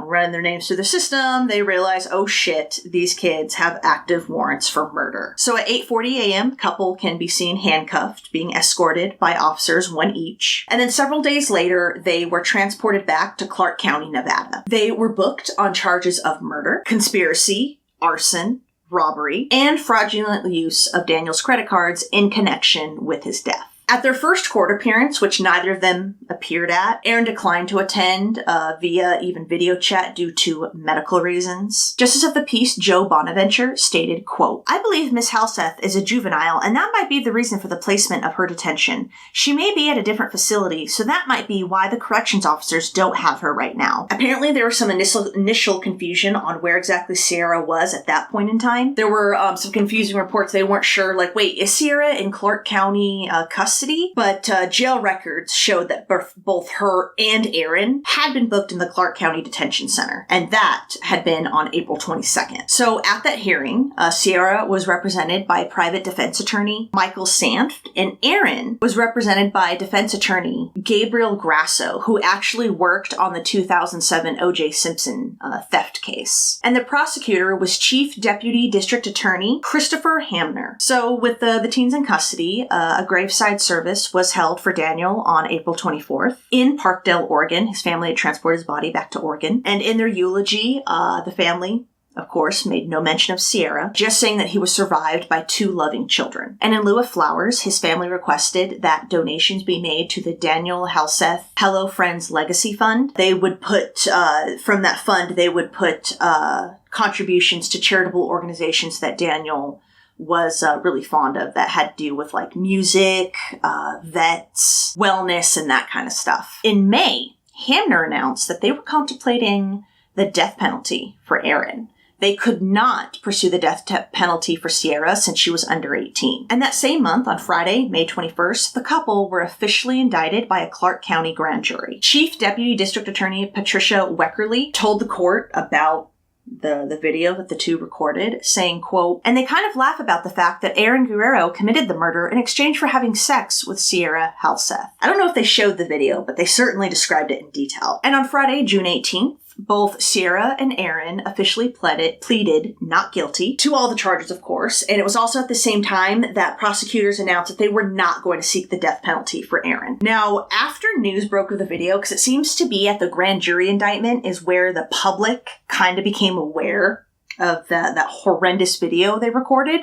running their names through the system, they realize, oh shit, these kids have active warrants for murder. So at 8:40 a.m., the couple can be seen handcuffed, being escorted by officers, 1 each. And then several days later, they were transported back to Clark County, Nevada. They were booked on charges of murder, conspiracy, arson, robbery, and fraudulent use of Daniel's credit cards in connection with his death. At their first court appearance, which neither of them appeared at, Aaron declined to attend via even video chat due to medical reasons. Justice of the Peace Joe Bonaventure stated, quote, "I believe Miss Halseth is a juvenile, and that might be the reason for the placement of her detention. She may be at a different facility, so that might be why the corrections officers don't have her right now." Apparently, there was some initial confusion on where exactly Sierra was at that point in time. There were some confusing reports. They weren't sure, wait, is Sierra in Clark County custody? custody, but jail records showed that both her and Aaron had been booked in the Clark County Detention Center, and that had been on April 22nd. So at that hearing, Sierra was represented by private defense attorney Michael Sanft, and Aaron was represented by defense attorney Gabriel Grasso, who actually worked on the 2007 O.J. Simpson theft case. And the prosecutor was Chief Deputy District Attorney Christopher Hamner. So with the teens in custody, a graveside service was held for Daniel on April 24th in Parkdale, Oregon. His family had transported his body back to Oregon. And in their eulogy, the family, of course, made no mention of Sierra, just saying that he was survived by 2 loving children. And in lieu of flowers, his family requested that donations be made to the Daniel Halseth Hello Friends Legacy Fund. They would put, from that fund, they would put contributions to charitable organizations that Daniel was really fond of that had to do with like music, vets, wellness, and that kind of stuff. In May, Hamner announced that they were contemplating the death penalty for Aaron. They could not pursue the death penalty for Sierra since she was under 18. And that same month, on Friday, May 21st, the couple were officially indicted by a Clark County grand jury. Chief Deputy District Attorney Patricia Weckerly told the court about the video that the two recorded, saying, quote, "And they kind of laugh about the fact that Aaron Guerrero committed the murder in exchange for having sex with Sierra Halseth." I don't know if they showed the video, but they certainly described it in detail. And on Friday, June 18th, both Sierra and Aaron officially pleaded not guilty to all the charges, of course. And it was also at the same time that prosecutors announced that they were not going to seek the death penalty for Aaron. Now, after news broke of the video, because it seems to be at the grand jury indictment is where the public kind of became aware of that horrendous video they recorded.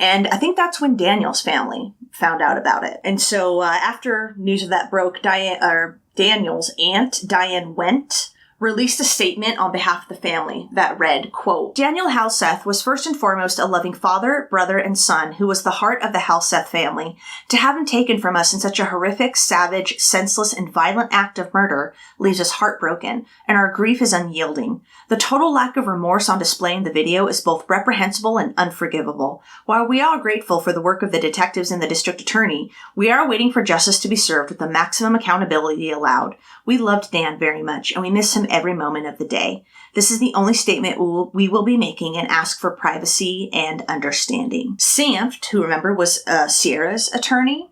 And I think that's when Daniel's family found out about it. And so after news of that broke, Daniel's aunt, Diane Wendt, released a statement on behalf of the family that read, quote, "Daniel Halseth was first and foremost a loving father, brother, and son who was the heart of the Halseth family. To have him taken from us in such a horrific, savage, senseless, and violent act of murder leaves us heartbroken, and our grief is unyielding. The total lack of remorse on display in the video is both reprehensible and unforgivable. While we are grateful for the work of the detectives and the district attorney, we are waiting for justice to be served with the maximum accountability allowed. We loved Dan very much, and we miss him every moment of the day. This is the only statement we will be making and ask for privacy and understanding." Sanft, who remember was Sierra's attorney,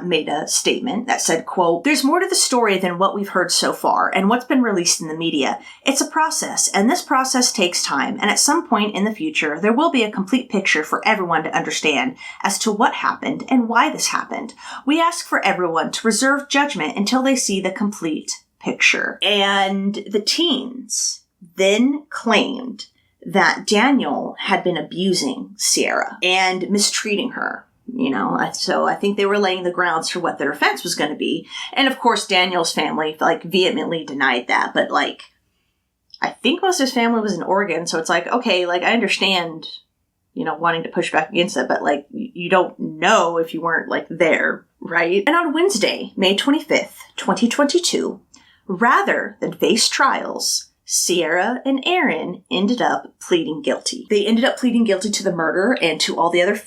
made a statement that said, quote, "There's more to the story than what we've heard so far and what's been released in the media. It's a process, and this process takes time, and at some point in the future, there will be a complete picture for everyone to understand as to what happened and why this happened. We ask for everyone to reserve judgment until they see the complete picture." And the teens then claimed that Daniel had been abusing Sierra and mistreating her. You know, so I think they were laying the grounds for what their offense was going to be. And of course, Daniel's family, vehemently denied that. But, I think most of his family was in Oregon. So it's okay, I understand, wanting to push back against it. But, you don't know if you weren't, there, right? And on Wednesday, May 25th, 2022, rather than face trials, Sierra and Aaron ended up pleading guilty. They ended up pleading guilty to the murder and to all the other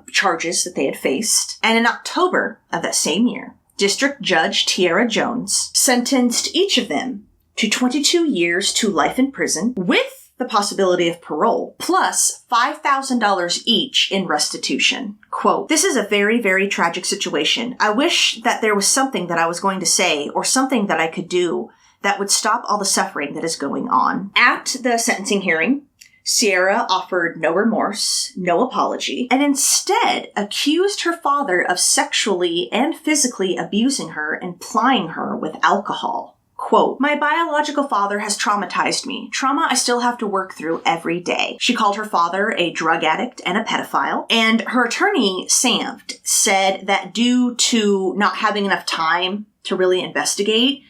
charges that they had faced. And in October of that same year, District Judge Tiara Jones sentenced each of them to 22 years to life in prison with the possibility of parole, plus $5,000 each in restitution. Quote, "This is a very, very tragic situation. I wish that there was something that I was going to say or something that I could do that would stop all the suffering that is going on." At the sentencing hearing, Sierra offered no remorse, no apology, and instead accused her father of sexually and physically abusing her and plying her with alcohol. Quote, "My biological father has traumatized me. Trauma I still have to work through every day." She called her father a drug addict and a pedophile. And her attorney, Sanft, said that due to not having enough time to really investigate,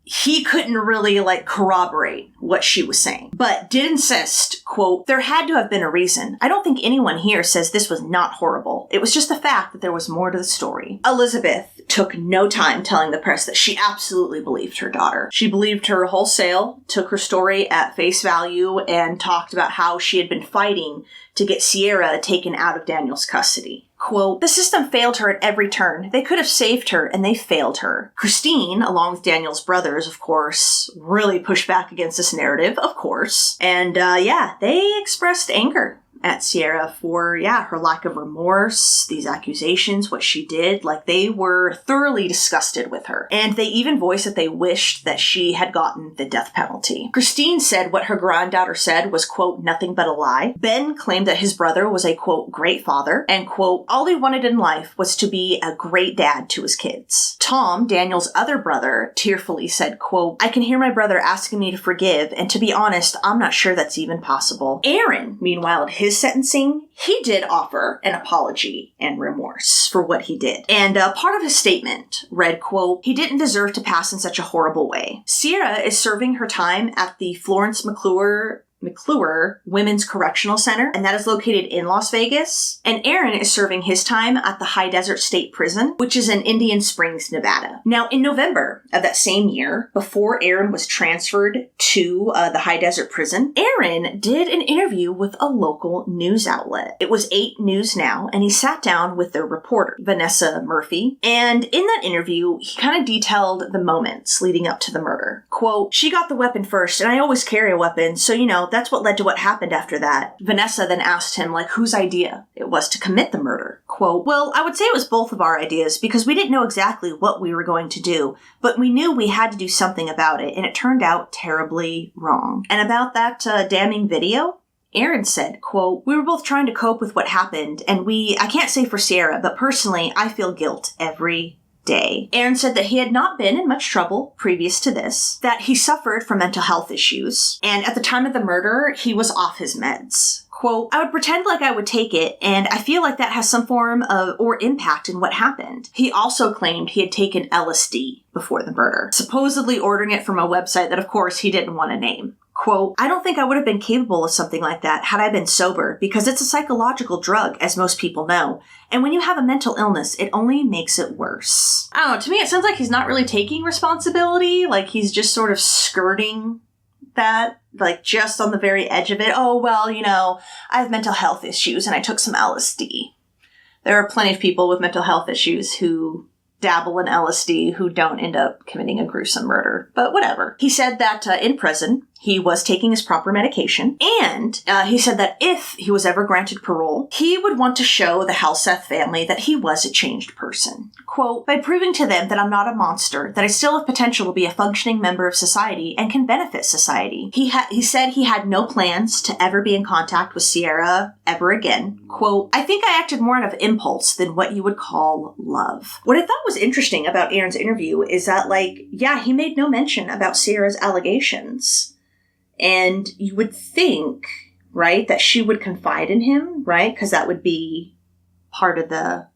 he couldn't really corroborate what she was saying, but did insist, quote, "There had to have been a reason. I don't think anyone here says this was not horrible. It was just the fact that there was more to the story." Elizabeth took no time telling the press that she absolutely believed her daughter. She believed her wholesale, took her story at face value, and talked about how she had been fighting to get Sierra taken out of Daniel's custody. Quote, "The system failed her at every turn. They could have saved her, and they failed her." Christine, along with Daniel's brothers, of course, really pushed back against this narrative, of course. And, they expressed anger at Sierra for, her lack of remorse, these accusations, what she did. Like, they were thoroughly disgusted with her. And they even voiced that they wished that she had gotten the death penalty. Christine said what her granddaughter said was, quote, "nothing but a lie." Ben claimed that his brother was a, quote, "great father," and, quote, "all he wanted in life was to be a great dad to his kids." Tom, Daniel's other brother, tearfully said, quote, "I can hear my brother asking me to forgive, and to be honest, I'm not sure that's even possible." Aaron, meanwhile, at his sentencing, he did offer an apology and remorse for what he did. And part of his statement read, quote, "He didn't deserve to pass in such a horrible way." Sierra is serving her time at the Florence McClure Women's Correctional Center, and that is located in Las Vegas. And Aaron is serving his time at the High Desert State Prison, which is in Indian Springs, Nevada. Now, in November of that same year, before Aaron was transferred to the High Desert Prison, Aaron did an interview with a local news outlet. It was 8 News Now, and he sat down with their reporter, Vanessa Murphy. And in that interview, he kind of detailed the moments leading up to the murder. Quote, "She got the weapon first, and I always carry a weapon, so, that's what led to what happened after that." Vanessa then asked him, whose idea it was to commit the murder. Quote, "Well, I would say it was both of our ideas because we didn't know exactly what we were going to do, but we knew we had to do something about it, and it turned out terribly wrong." And about that damning video, Aaron said, quote, "We were both trying to cope with what happened, and I can't say for Sierra, but personally, I feel guilt every day." Aaron said that he had not been in much trouble previous to this, that he suffered from mental health issues, and at the time of the murder, he was off his meds. Quote, "I would pretend like I would take it, and I feel like that has some form of or impact in what happened." He also claimed he had taken LSD before the murder, supposedly ordering it from a website that, of course, he didn't want to name. Quote, "I don't think I would have been capable of something like that had I been sober, because it's a psychological drug, as most people know. And when you have a mental illness, it only makes it worse." I don't know, to me it sounds like he's not really taking responsibility, like he's just sort of skirting that, just on the very edge of it. "Oh, well, I have mental health issues and I took some LSD." There are plenty of people with mental health issues who dabble in LSD who don't end up committing a gruesome murder. But whatever. He said that in prison, he was taking his proper medication, and he said that if he was ever granted parole, he would want to show the Halseth family that he was a changed person. Quote, "By proving to them that I'm not a monster, that I still have potential to be a functioning member of society and can benefit society." He said he had no plans to ever be in contact with Sierra ever again. Quote, "I think I acted more out of impulse than what you would call love." What I thought was interesting about Aaron's interview is that, he made no mention about Sierra's allegations. And you would think, right, that she would confide in him, right? Because that would be part of the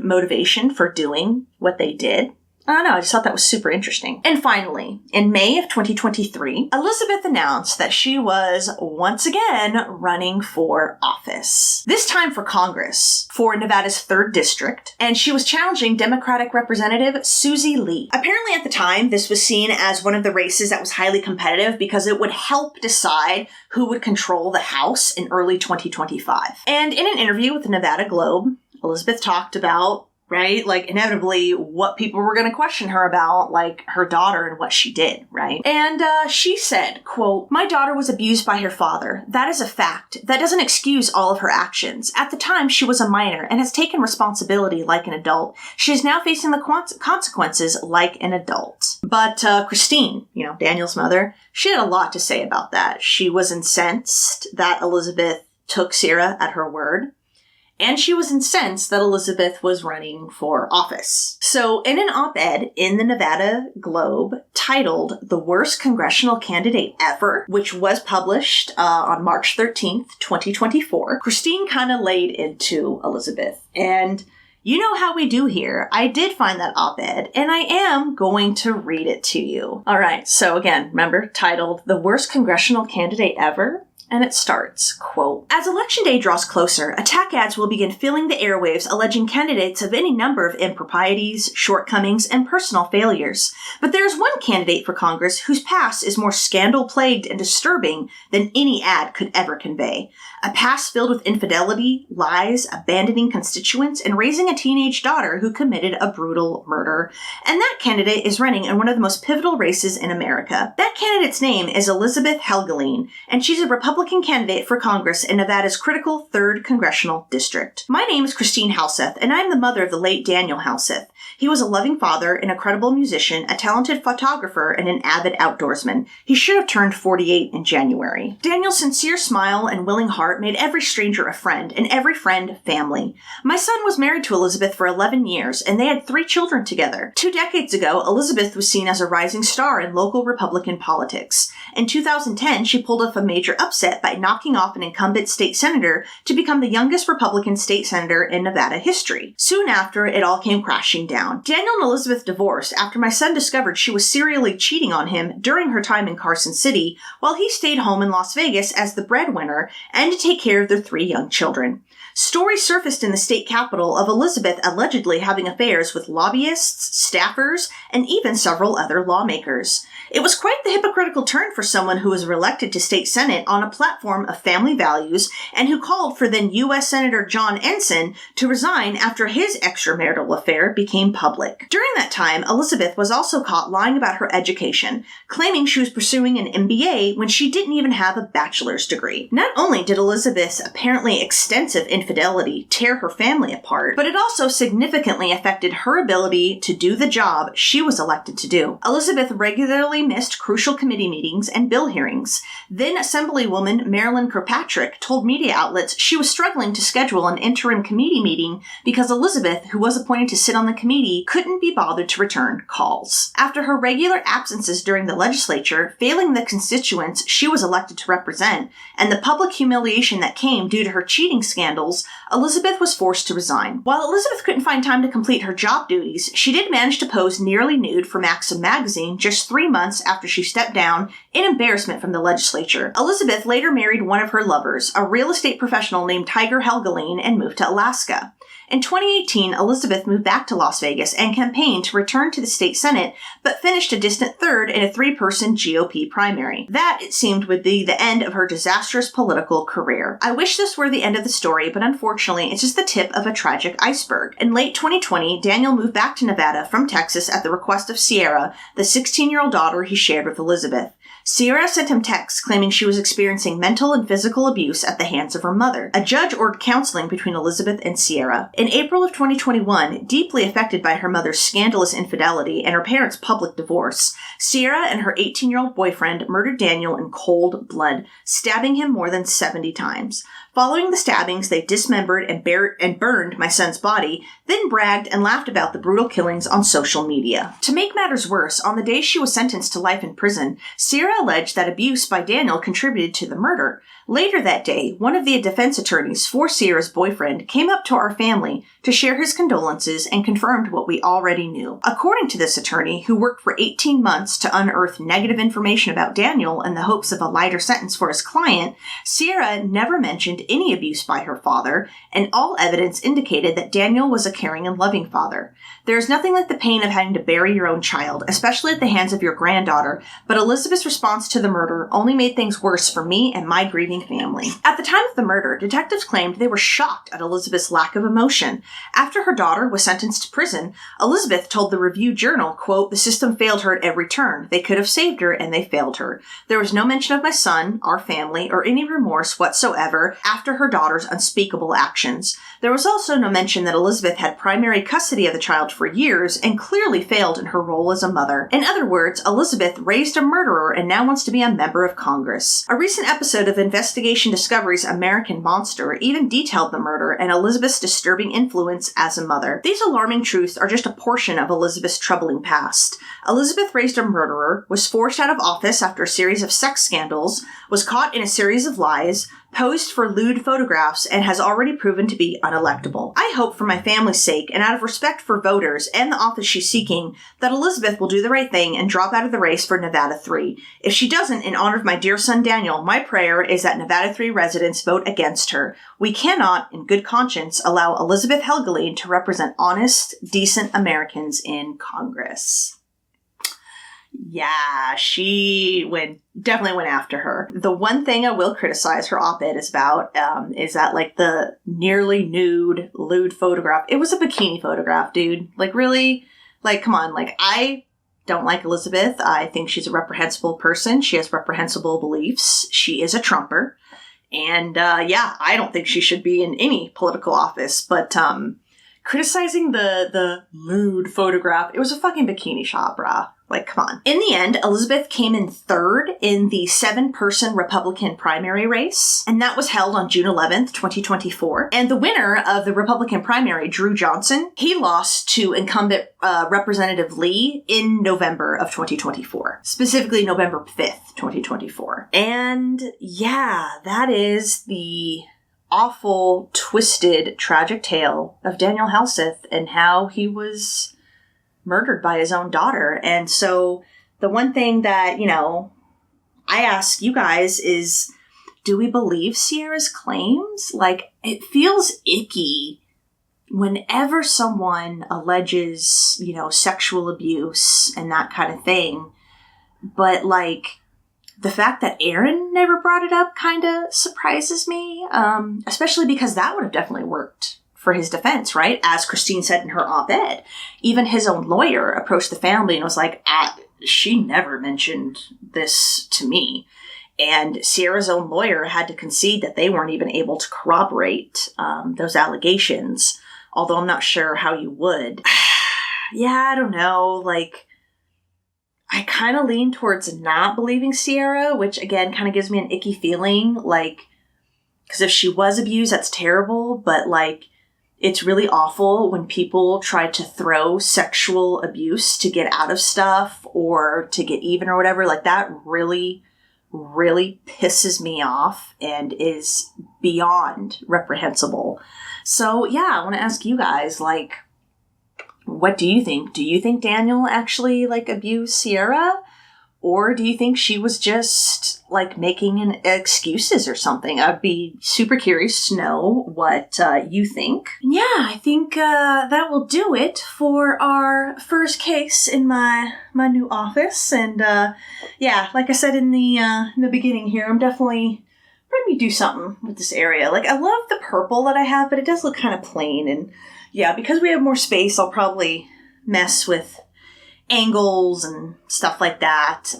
motivation for doing what they did. I don't know, I just thought that was super interesting. And finally, in May of 2023, Elizabeth announced that she was once again running for office. This time for Congress, for Nevada's 3rd District, and she was challenging Democratic Representative Susie Lee. Apparently at the time, this was seen as one of the races that was highly competitive because it would help decide who would control the House in early 2025. And in an interview with the Nevada Globe, Elizabeth talked about, right, inevitably what people were going to question her about, her daughter and what she did, right? And she said, quote, "My daughter was abused by her father. That is a fact. That doesn't excuse all of her actions. At the time, she was a minor and has taken responsibility like an adult. She is now facing the consequences like an adult." But Christine, Daniel's mother, she had a lot to say about that. She was incensed that Elizabeth took Sierra at her word. And she was incensed that Elizabeth was running for office. So in an op-ed in the Nevada Globe titled "The Worst Congressional Candidate Ever," which was published on March 13th, 2024, Christine kind of laid into Elizabeth. And you know how we do here. I did find that op-ed, and I am going to read it to you. All right, so again, remember, titled "The Worst Congressional Candidate Ever." And it starts, quote, "As Election Day draws closer, attack ads will begin filling the airwaves alleging candidates of any number of improprieties, shortcomings, and personal failures. But there is one candidate for Congress whose past is more scandal-plagued and disturbing than any ad could ever convey. A past filled with infidelity, lies, abandoning constituents, and raising a teenage daughter who committed a brutal murder. And that candidate is running in one of the most pivotal races in America. That candidate's name is Elizabeth Helgeline, and she's a Republican candidate for Congress in Nevada's critical 3rd Congressional District. My name is Christine Halseth, and I'm the mother of the late Daniel Halseth. He was a loving father, an incredible musician, a talented photographer, and an avid outdoorsman. He should have turned 48 in January. Daniel's sincere smile and willing heart made every stranger a friend, and every friend family. My son was married to Elizabeth for 11 years, and they had 3 children together. 2 decades ago, Elizabeth was seen as a rising star in local Republican politics. In 2010, she pulled off a major upset by knocking off an incumbent state senator to become the youngest Republican state senator in Nevada history. Soon after, it all came crashing down. Daniel and Elizabeth divorced after my son discovered she was serially cheating on him during her time in Carson City, while he stayed home in Las Vegas as the breadwinner and to take care of their 3 young children. Stories surfaced in the state capitol of Elizabeth allegedly having affairs with lobbyists, staffers, and even several other lawmakers. It was quite the hypocritical turn for someone who was reelected to state senate on a platform of family values and who called for then U.S. Senator John Ensign to resign after his extramarital affair became public. During that time, Elizabeth was also caught lying about her education, claiming she was pursuing an MBA when she didn't even have a bachelor's degree. Not only did Elizabeth's apparently extensive infidelity tear her family apart, but it also significantly affected her ability to do the job she was elected to do. Elizabeth regularly missed crucial committee meetings and bill hearings. Then Assemblywoman Marilyn Kirkpatrick told media outlets she was struggling to schedule an interim committee meeting because Elizabeth, who was appointed to sit on the committee, couldn't be bothered to return calls. After her regular absences during the legislature, failing the constituents she was elected to represent, and the public humiliation that came due to her cheating scandals, Elizabeth was forced to resign. While Elizabeth couldn't find time to complete her job duties, she did manage to pose nearly nude for Maxim magazine just 3 months after she stepped down in embarrassment from the legislature. Elizabeth later married one of her lovers, a real estate professional named Tiger Helgeline, and moved to Alaska. In 2018, Elizabeth moved back to Las Vegas and campaigned to return to the state senate, but finished a distant 3rd in a 3-person GOP primary. That, it seemed, would be the end of her disastrous political career. I wish this were the end of the story, but unfortunately, it's just the tip of a tragic iceberg. In late 2020, Daniel moved back to Nevada from Texas at the request of Sierra, the 16-year-old daughter he shared with Elizabeth. Sierra sent him texts claiming she was experiencing mental and physical abuse at the hands of her mother. A judge ordered counseling between Elizabeth and Sierra. In April of 2021, deeply affected by her mother's scandalous infidelity and her parents' public divorce, Sierra and her 18-year-old boyfriend murdered Daniel in cold blood, stabbing him more than 70 times. Following the stabbings, they dismembered and burned my son's body, then bragged and laughed about the brutal killings on social media. To make matters worse, on the day she was sentenced to life in prison, Sierra alleged that abuse by Daniel contributed to the murder. Later that day, one of the defense attorneys for Sierra's boyfriend came up to our family to share his condolences and confirmed what we already knew. According to this attorney, who worked for 18 months to unearth negative information about Daniel in the hopes of a lighter sentence for his client, Sierra never mentioned any abuse by her father, and all evidence indicated that Daniel was a caring and loving father. There is nothing like the pain of having to bury your own child, especially at the hands of your granddaughter, but Elizabeth's response to the murder only made things worse for me and my grieving family. At the time of the murder, detectives claimed they were shocked at Elizabeth's lack of emotion. After her daughter was sentenced to prison, Elizabeth told the Review-Journal, quote, "The system failed her at every turn. They could have saved her, and they failed her. There was no mention of my son, our family, or any remorse whatsoever after her daughter's unspeakable actions. There was also no mention that Elizabeth had primary custody of the child for years and clearly failed in her role as a mother. In other words, Elizabeth raised a murderer and now wants to be a member of Congress." A recent episode of Investigation Discovery's American Monster even detailed the murder and Elizabeth's disturbing influence as a mother. These alarming truths are just a portion of Elizabeth's troubling past. Elizabeth raised a murderer, was forced out of office after a series of sex scandals, was caught in a series of lies, posed for lewd photographs and has already proven to be unelectable. I hope for my family's sake and out of respect for voters and the office she's seeking that Elizabeth will do the right thing and drop out of the race for Nevada 3. If she doesn't, in honor of my dear son Daniel, my prayer is that Nevada 3 residents vote against her. We cannot, in good conscience, allow Elizabeth Helgeline to represent honest, decent Americans in Congress. Yeah, she definitely went after her. The one thing I will criticize her op-ed is about is that, like, the nearly nude, lewd photograph. It was a bikini photograph, dude. Like, really? Like, come on. Like, I don't like Elizabeth. I think she's a reprehensible person. She has reprehensible beliefs. She is a Trumper. And, yeah, I don't think she should be in any political office. But, criticizing the lewd photograph, it was a fucking bikini shot, brah. Like, come on. In the end, Elizabeth came in third in the 7-person Republican primary race, and that was held on June 11th, 2024. And the winner of the Republican primary, Drew Johnson, he lost to incumbent Representative Lee in November of 2024, specifically November 5th, 2024. And yeah, that is the awful, twisted, tragic tale of Daniel Halseth and how he was murdered by his own daughter. And so the one thing that, I ask you guys is, do we believe Sierra's claims? Like, it feels icky whenever someone alleges, sexual abuse and that kind of thing. But, like, the fact that Aaron never brought it up kind of surprises me, especially because that would have definitely worked for his defense, right? As Christine said in her op-ed, even his own lawyer approached the family and was like, she never mentioned this to me. And Sierra's own lawyer had to concede that they weren't even able to corroborate those allegations, although I'm not sure how you would. Yeah, I don't know. Like, I kind of lean towards not believing Sierra, which again kind of gives me an icky feeling. Like, because if she was abused, that's terrible. But like, it's really awful when people try to throw sexual abuse to get out of stuff or to get even or whatever. Like, that really, really pisses me off and is beyond reprehensible. So yeah, I want to ask you guys, like, what do you think? Do you think Daniel actually, like, abused Sierra? Or do you think she was just, like, making excuses or something? I'd be super curious to know what you think. Yeah, I think that will do it for our first case in my new office. And yeah, like I said in the beginning here, I'm definitely going to do something with this area. Like, I love the purple that I have, but it does look kind of plain. And yeah, because we have more space, I'll probably mess with angles and stuff like that.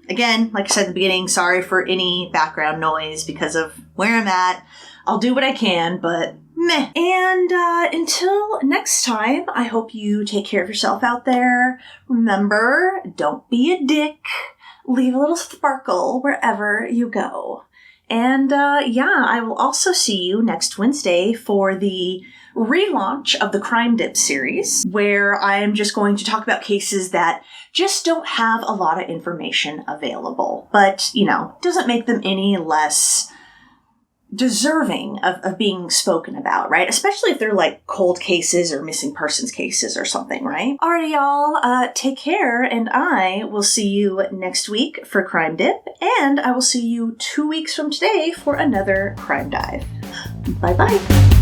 Again, like I said at the beginning, sorry for any background noise because of where I'm at. I'll do what I can, but meh. And until next time, I hope you take care of yourself out there. Remember, don't be a dick. Leave a little sparkle wherever you go. And yeah, I will also see you next Wednesday for the relaunch of the Crime Dip series, where I'm just going to talk about cases that just don't have a lot of information available, but, doesn't make them any less deserving of being spoken about, right? Especially if they're like cold cases or missing persons cases or something, right? Alrighty, y'all, take care, and I will see you next week for Crime Dip, and I will see you 2 weeks from today for another Crime Dive. Bye-bye.